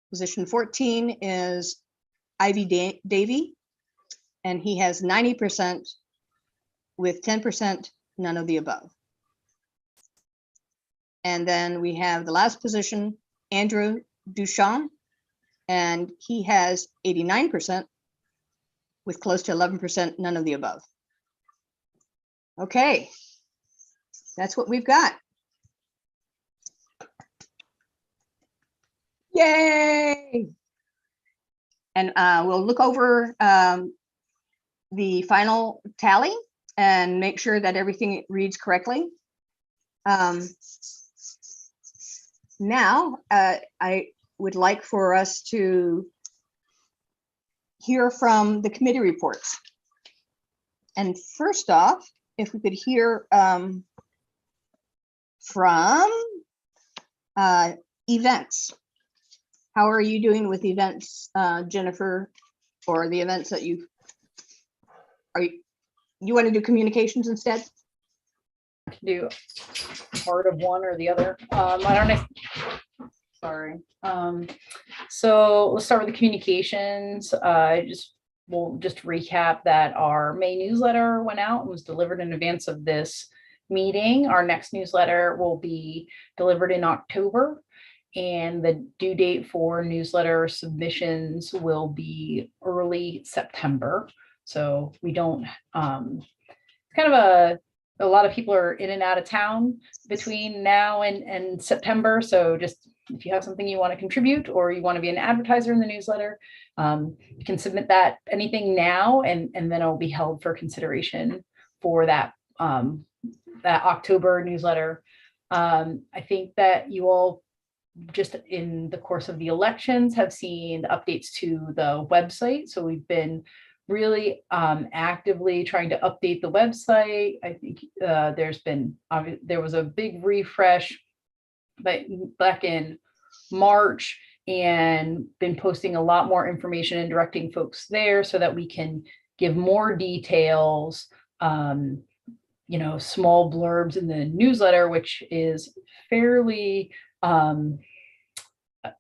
Position 14 is Ivy Davy, and he has 90% with 10%, none of the above. And then we have the last position, Andrew Duchamp, and he has 89% with close to 11%, none of the above. Okay, that's what we've got. Yay! And we'll look over the final tally and make sure that everything reads correctly. Now, I would like for us to hear from the committee reports. And first off, if we could hear from events. How are you doing with events, Jennifer, or the events that you want to do communications instead? Do part of one or the other. I don't know. Sorry. So let's start with the communications. We'll just recap that our May newsletter went out and was delivered in advance of this meeting. Our next newsletter will be delivered in October, and the due date for newsletter submissions will be early September. So we don't, kind of a lot of people are in and out of town between now and September. So just if you have something you want to contribute or you want to be an advertiser in the newsletter, you can submit that anything now, and then it'll be held for consideration for that, that October newsletter. I think that you all just in the course of the elections have seen updates to the website. So we've been really actively trying to update the website. I think there was a big refresh back in March, and been posting a lot more information and directing folks there so that we can give more details, you know, small blurbs in the newsletter, which is fairly,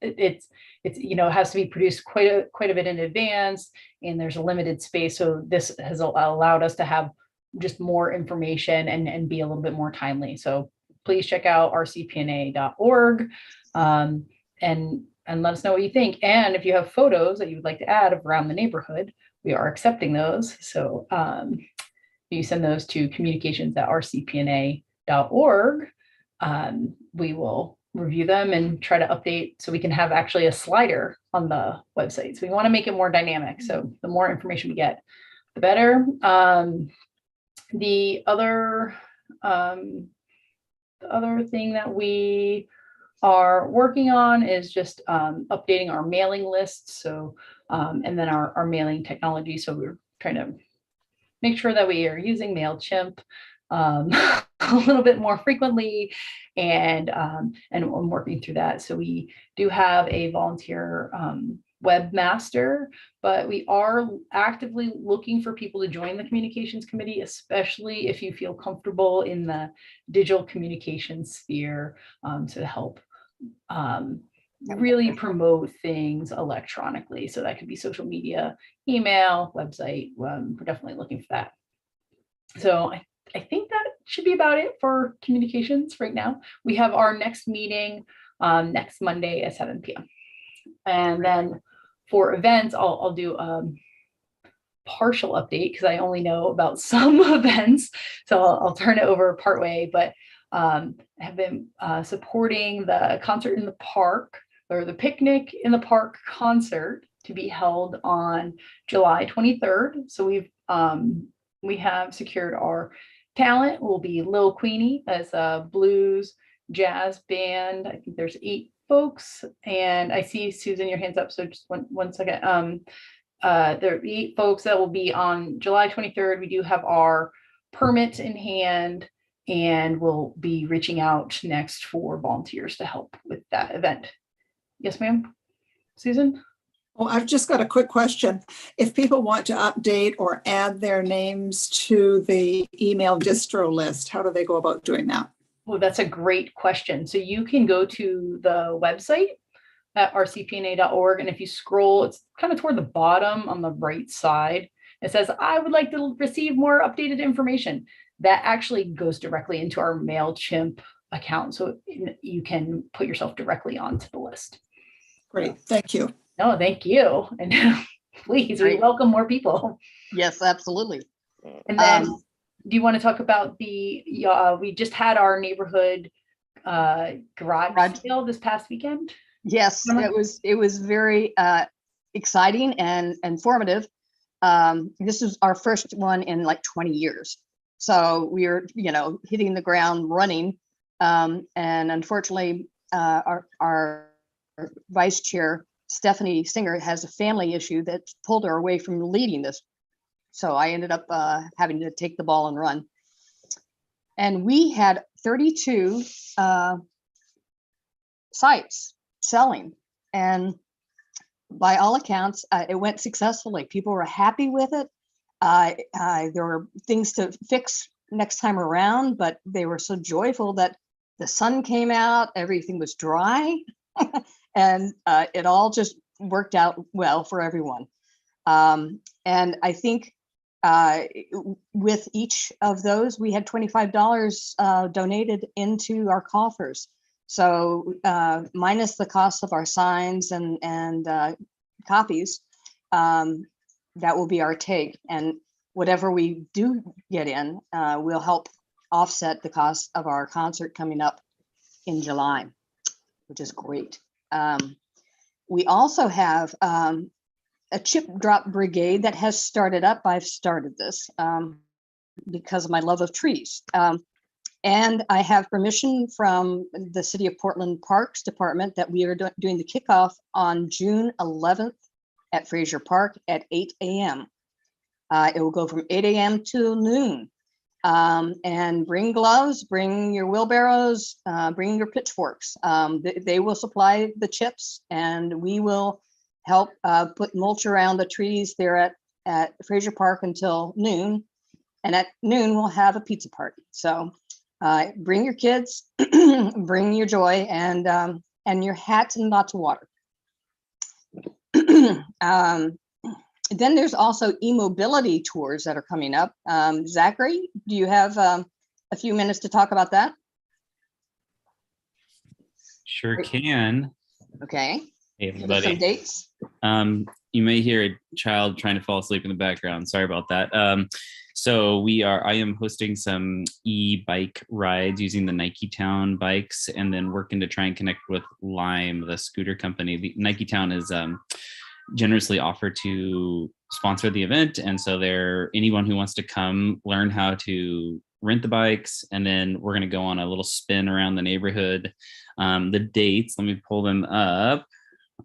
it's you know, has to be produced quite a bit in advance, and there's a limited space. So this has allowed us to have just more information and be a little bit more timely. So please check out rcpna.org and let us know what you think. And if you have photos that you would like to add of around the neighborhood, we are accepting those. So you send those to communications@rcpna.org. We will review them and try to update so we can have actually a slider on the website. So we want to make it more dynamic. So the more information we get, the better. The other thing that we are working on is just updating our mailing list. So and then our mailing technology. So we're trying to make sure that we are using MailChimp a little bit more frequently, and I'm working through that. So we do have a volunteer webmaster, but we are actively looking for people to join the communications committee, especially if you feel comfortable in the digital communications sphere, to help really promote things electronically. So that could be social media, email, website. We're definitely looking for that. So I think that should be about it for communications right now. We have our next meeting next Monday at 7 p.m. And then for events, I'll do a partial update because I only know about some events. So I'll turn it over partway, but I have been supporting the concert in the park, or the picnic in the park concert, to be held on July 23rd. So we have secured our talent. Will be Lil Queenie as a blues jazz band. I think there's 8 folks, and I see Susan, your hands up. So just one second. There are 8 folks that will be on July 23rd. We do have our permits in hand, and we'll be reaching out next for volunteers to help with that event. Yes, ma'am. Susan? Well, I've just got a quick question. If people want to update or add their names to the email distro list, how do they go about doing that? Well, that's a great question. So you can go to the website at rcpna.org. And if you scroll, it's kind of toward the bottom on the right side. It says, I would like to receive more updated information. That actually goes directly into our MailChimp account. So you can put yourself directly onto the list. Great, thank you. No, thank you. And please, we Great. welcome more people. Yes, absolutely. And then do you want to talk about the, we just had our neighborhood garage sale this past weekend? Yes, it was very exciting and informative. This is our first one in like 20 years. So we are, hitting the ground running. And unfortunately, our vice chair, Stephanie Singer, has a family issue that pulled her away from leading this. So I ended up having to take the ball and run. And we had 32 sites selling. And by all accounts, it went successfully. People were happy with it. There were things to fix next time around, but they were so joyful that the sun came out, everything was dry, and it all just worked out well for everyone. And I think with each of those, we had $25 donated into our coffers. So minus the cost of our signs and copies, that will be our take. And whatever we do get in will help offset the cost of our concert coming up in July, which is great. We also have a chip drop brigade that has started up. I've started this because of my love of trees. And I have permission from the City of Portland Parks Department that we are doing the kickoff on June 11th at Frazier Park at 8 a.m. It will go from 8 a.m. to noon. And bring gloves, bring your wheelbarrows, bring your pitchforks. They will supply the chips, and we will help put mulch around the trees there at Frazier Park until noon. And at noon, we'll have a pizza party. So bring your kids, bring your joy, and your hats and lots of water. Then there's also e-mobility tours that are coming up. Zachary, do you have a few minutes to talk about that? Sure can. Okay. Hey, Give us some everybody. dates. You may hear a child trying to fall asleep in the background. Sorry about that. So I am hosting some e-bike rides using the Nike Town bikes, and then working to try and connect with Lime, the scooter company. The Nike Town is generously offered to sponsor the event. And so anyone who wants to come learn how to rent the bikes, and then we're going to go on a little spin around the neighborhood. The dates, let me pull them up,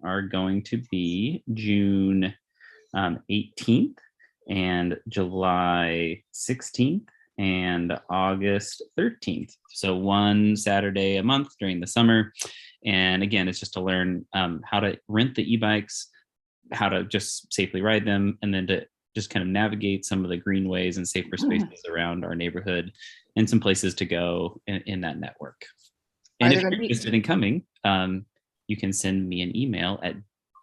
are going to be June 18th and July 16th and August 13th. So one Saturday a month during the summer. And again, it's just to learn how to rent the e-bikes, how to just safely ride them, and then to just kind of navigate some of the greenways and safer spaces around our neighborhood, and some places to go in that network. And if you're interested in coming, you can send me an email at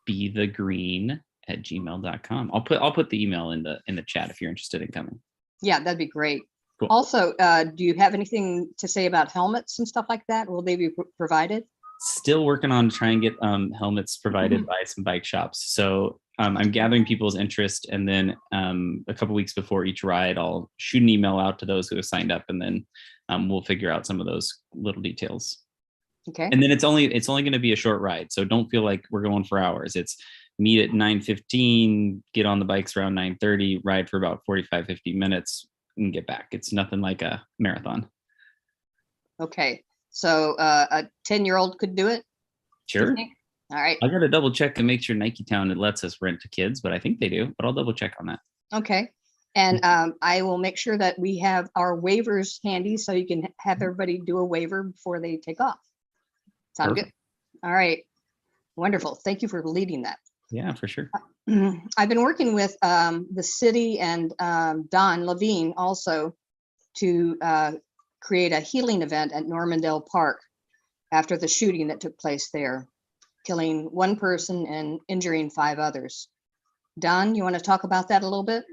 bethegreen@gmail.com. I'll put the email in the chat if you're interested in coming. Yeah, that'd be great. Cool. Also, do you have anything to say about helmets and stuff like that? Will they be provided? Still working on trying to get helmets provided by some bike shops. So I'm gathering people's interest, and then a couple weeks before each ride, I'll shoot an email out to those who have signed up, and then we'll figure out some of those little details. Okay. And then it's only going to be a short ride, so don't feel like we're going for hours. It's meet at 9:15, get on the bikes around 9:30, ride for about 45-50 minutes, and get back. It's nothing like a marathon. Okay. So a 10-year-old could do it? Sure. All right. I got to double check and make sure Nike Town lets us rent to kids, but I think they do, but I'll double check on that. Okay. And I will make sure that we have our waivers handy so you can have everybody do a waiver before they take off. Sound good? All right. Wonderful. Thank you for leading that. Yeah, for sure. I've been working with the city and Don Levine also to create a healing event at Normandale Park after the shooting that took place there, killing one person and injuring 5 others. Don, you want to talk about that a little bit?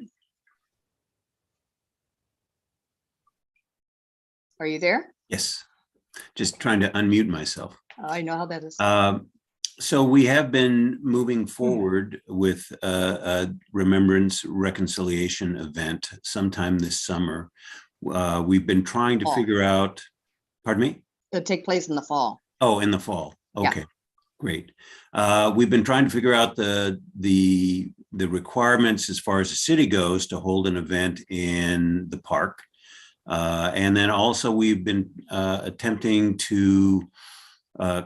Are you there? Yes, just trying to unmute myself. I know how that is. So we have been moving forward with a remembrance reconciliation event sometime this summer. We've been trying to figure out, pardon me? It'll take place in the fall. Oh, in the fall. Yeah. Okay, great. We've been trying to figure out the requirements as far as the city goes to hold an event in the park. And then also we've been attempting to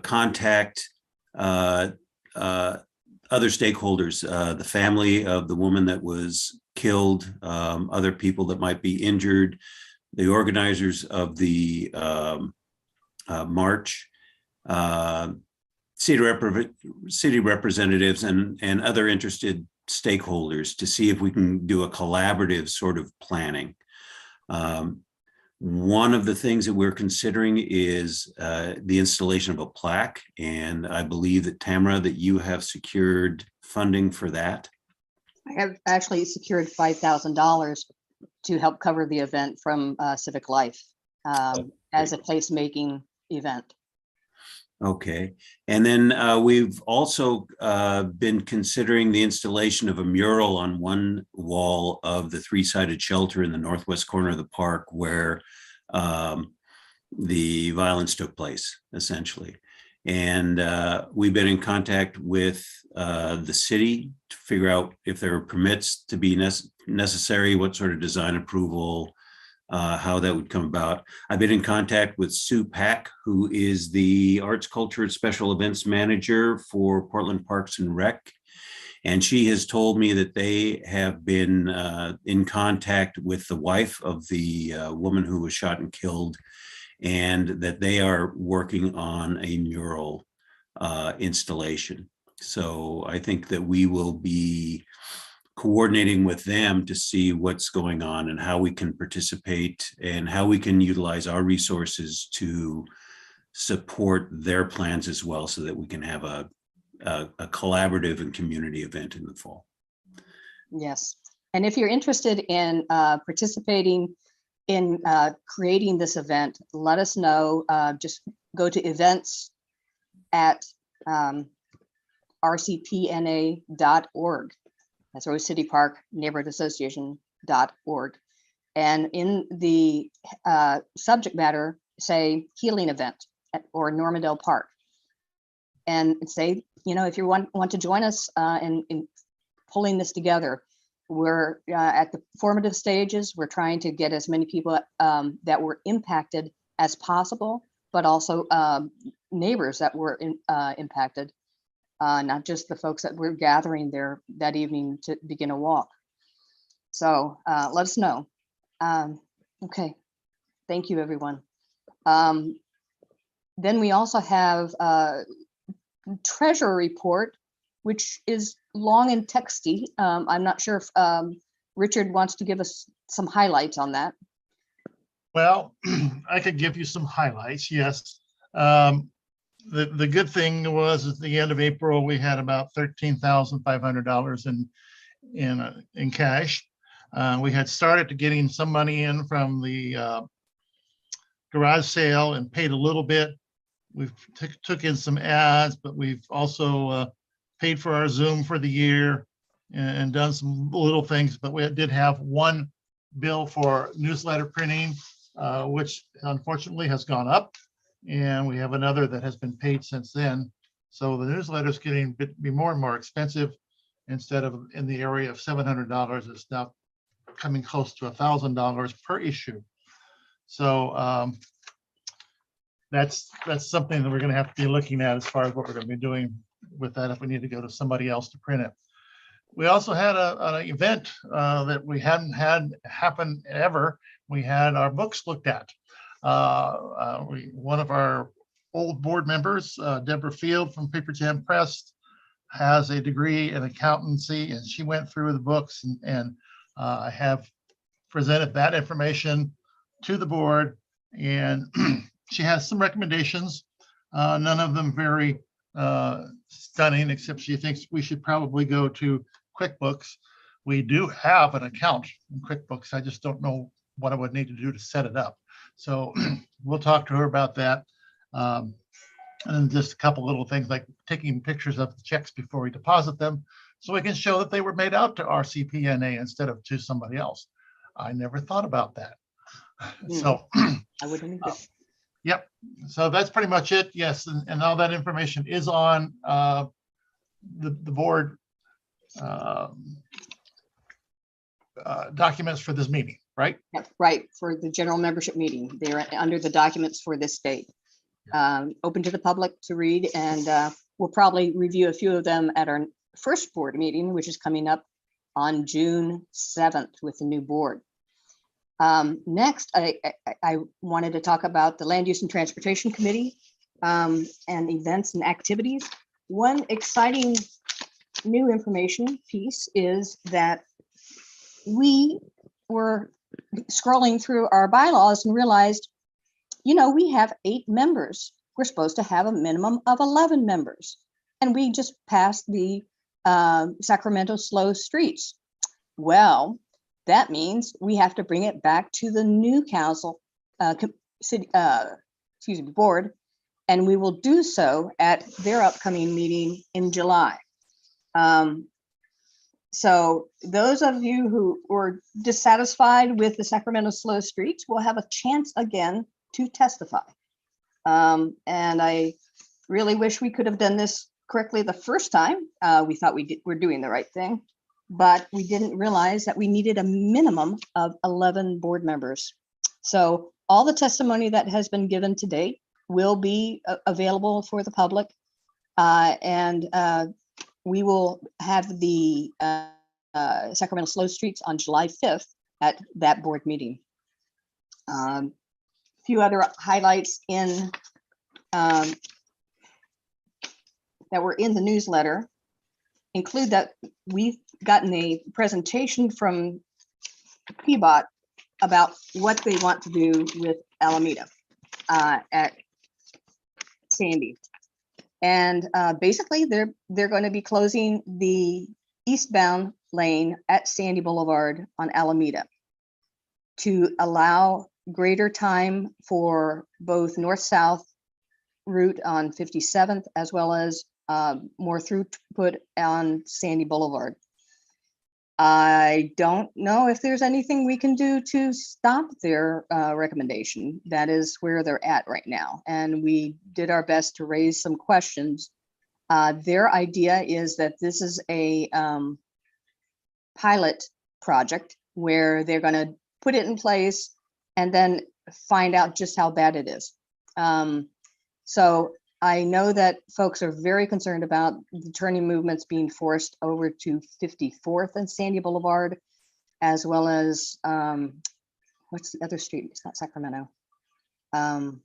contact other stakeholders, the family of the woman that was killed, other people that might be injured, the organizers of the march, city representatives, and other interested stakeholders to see if we can do a collaborative sort of planning. One of the things that we're considering is the installation of a plaque, and I believe that Tamara, that you have secured funding for that. I have actually secured $5,000 to help cover the event from Civic Life as a placemaking event. Okay, and then we've also been considering the installation of a mural on one wall of the 3-sided shelter in the northwest corner of the park where the violence took place, essentially. And we've been in contact with the city to figure out if there are permits to be necessary, what sort of design approval, how that would come about. I've been in contact with Sue Pack, who is the Arts, Culture, and Special Events Manager for Portland Parks and Rec. And she has told me that they have been in contact with the wife of the woman who was shot and killed, and that they are working on a mural installation. So I think that we will be coordinating with them to see what's going on and how we can participate and how we can utilize our resources to support their plans as well, so that we can have a collaborative and community event in the fall. Yes, and if you're interested in participating in creating this event, let us know. Just go to events at rcpna.org. That's Rose City Park Neighborhood Association.org. And in the subject matter, say healing event or Normandale Park. And say, you know, if you want to join us in pulling this together, we're at the formative stages. We're trying to get as many people that were impacted as possible, but also neighbors that were impacted. Not just the folks that were gathering there that evening to begin a walk. So let us know. Okay, thank you, everyone. Then we also have treasurer report, which is long and texty. I'm not sure if Richard wants to give us some highlights on that. Well, I could give you some highlights, yes. The good thing was at the end of April, we had about $13,500 in cash. We had started to getting some money in from the garage sale and paid a little bit. We've took in some ads, but we've also paid for our Zoom for the year and done some little things. But we did have one bill for newsletter printing, which unfortunately has gone up. And we have another that has been paid since then. So the newsletter is getting be more and more expensive. Instead of in the area of $700, it's now coming close to $1,000 per issue. So that's something that we're going to have to be looking at as far as what we're going to be doing with that if we need to go to somebody else to print it. We also had an event that we hadn't had happen ever. We had our books looked at. One of our old board members, Deborah Field from Paper Jam Press, has a degree in accountancy, and she went through the books, and I have presented that information to the board And she has some recommendations, none of them very stunning, except she thinks we should probably go to QuickBooks. We do have an account in QuickBooks. I just don't know what I would need to do to set it up. So we'll talk to her about that. And then just a couple little things like taking pictures of the checks before we deposit them, so we can show that they were made out to RCPNA instead of to somebody else. I never thought about that. So I wouldn't either. yep. So that's pretty much it. Yes. And all that information is on the board documents for this meeting, right? Yep, right, for the general membership meeting. They're under the documents for this date. Open to the public to read, and we'll probably review a few of them at our first board meeting, which is coming up on June 7th with the new board. Next, I wanted to talk about the Land Use and Transportation Committee and events and activities. One exciting new information piece is that we were scrolling through our bylaws and realized, you know, we have 8 members. We're supposed to have a minimum of 11 members. And we just passed the Sacramento Slow Streets. Well, that means we have to bring it back to the new council, board, and we will do so at their upcoming meeting in July. So those of you who were dissatisfied with the Sacramento Slow Streets will have a chance again to testify. And I really wish we could have done this correctly the first time. We thought we're doing the right thing, but we didn't realize that we needed a minimum of 11 board members. So all the testimony that has been given to date will be available for the public. And we will have the Sacramento Slow Streets on July 5th at that board meeting. A few other highlights in that were in the newsletter include that we've gotten a presentation from PBOT about what they want to do with Alameda at Sandy. And basically they're going to be closing the eastbound lane at Sandy Boulevard on Alameda to allow greater time for both north-south route on 57th as well as more throughput on Sandy Boulevard. I don't know if there's anything we can do to stop their recommendation. That is where they're at right now. And we did our best to raise some questions. Their idea is that this is a pilot project where they're going to put it in place and then find out just how bad it is. So I know that folks are very concerned about the turning movements being forced over to 54th and Sandy Boulevard, as well as, what's the other street? It's not Sacramento. The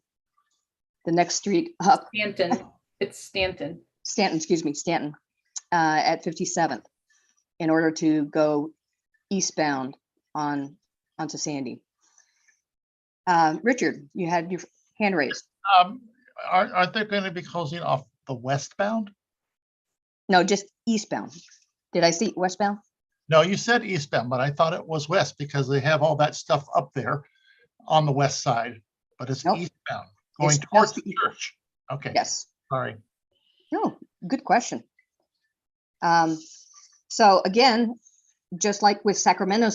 next street up. Stanton, it's Stanton. Stanton, excuse me, Stanton, at 57th, in order to go eastbound onto Sandy. Richard, you had your hand raised. Aren't they going to be closing off the westbound? No, just eastbound. Did I see westbound? No, you said eastbound, but I thought it was west because they have all that stuff up there on the west side, but it's eastbound going towards the church. Okay. Yes. Sorry. No, good question. So again, just like with Sacramento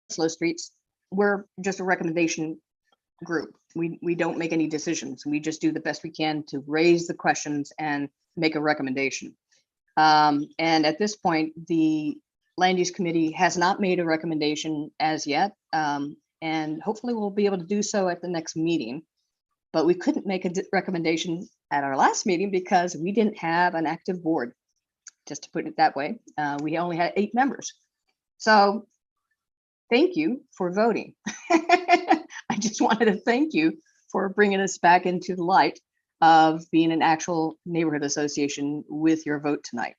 Slow Streets, we're just a recommendation group. We don't make any decisions. We just do the best we can to raise the questions and make a recommendation. And at this point, the Land Use Committee has not made a recommendation as yet. And hopefully we'll be able to do so at the next meeting. But we couldn't make a recommendation at our last meeting because we didn't have an active board, just to put it that way. We only had 8 members. So thank you for voting. I just wanted to thank you for bringing us back into the light of being an actual neighborhood association with your vote tonight.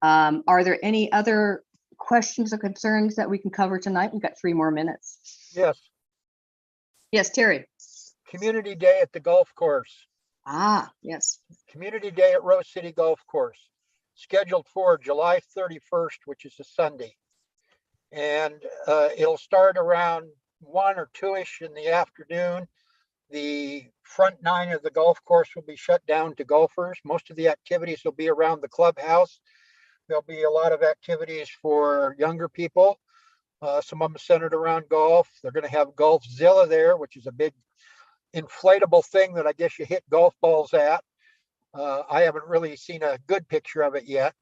Are there any other questions or concerns that we can cover tonight? We've got 3 more minutes. Yes. Yes, Terry. Community Day at the golf course. Ah, yes. Community Day at Rose City Golf Course, scheduled for July 31st, which is a Sunday. And it'll start around 1 or 2-ish in the afternoon. The front 9 of the golf course will be shut down to golfers. Most of the activities will be around the clubhouse. There'll be a lot of activities for younger people. Some of them centered around golf. They're going to have Golfzilla there, which is a big inflatable thing that I guess you hit golf balls at. I haven't really seen a good picture of it yet.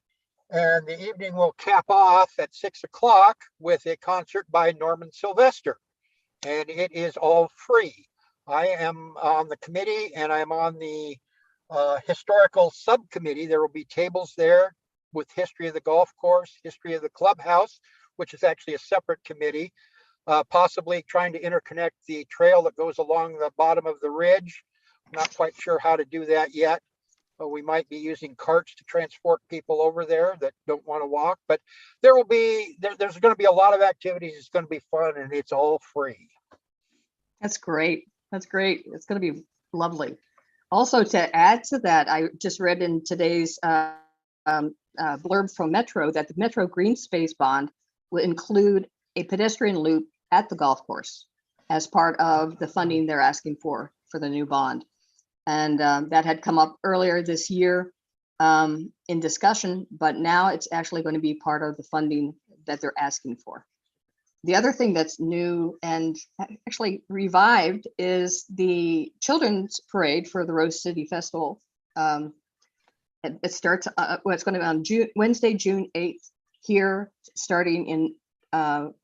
And the evening will cap off at 6 o'clock with a concert by Norman Sylvester. And it is all free. I am on the committee and I'm on the historical subcommittee. There will be tables there with history of the golf course, history of the clubhouse, which is actually a separate committee, possibly trying to interconnect the trail that goes along the bottom of the ridge. I'm not quite sure how to do that yet. But we might be using carts to transport people over there that don't want to walk. But there will be, there's going to be a lot of activities. It's going to be fun and it's all free. That's great. That's great. It's going to be lovely. Also, to add to that, I just read in today's blurb from Metro that the Metro Green Space Bond will include a pedestrian loop at the golf course as part of the funding they're asking for the new bond. And that had come up earlier this year in discussion, but now it's actually going to be part of the funding that they're asking for. The other thing that's new and actually revived is the children's parade for the Rose City Festival. It starts, well, it's going to be on Wednesday, June 8th here, starting in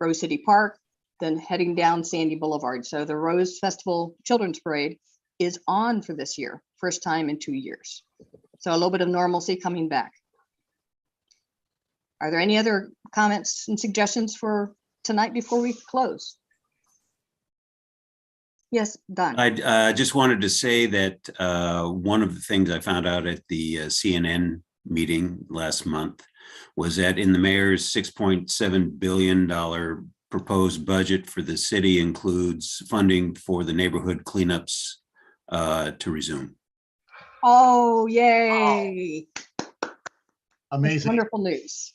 Rose City Park, then heading down Sandy Boulevard. So the Rose Festival Children's Parade is on for this year, first time in 2 years. So a little bit of normalcy coming back. Are there any other comments and suggestions for tonight before we close? Yes, Don. I just wanted to say that one of the things I found out at the CNN meeting last month was that in the mayor's $6.7 billion proposed budget for the city includes funding for the neighborhood cleanups to resume. Oh, yay. Amazing. That's wonderful news.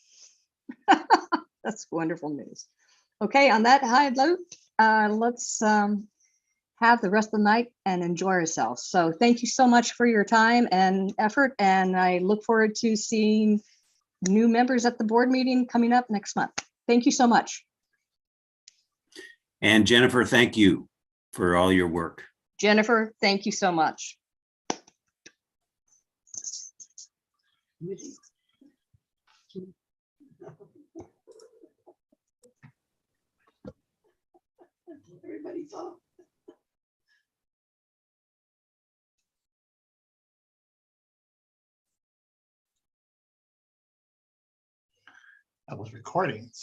That's wonderful news. Okay, on that high note, let's have the rest of the night and enjoy ourselves. So thank you so much for your time and effort, and I look forward to seeing new members at the board meeting coming up next month. Thank you so much. And Jennifer, thank you for all your work. Jennifer, thank you so much. Everybody's off. I was recording.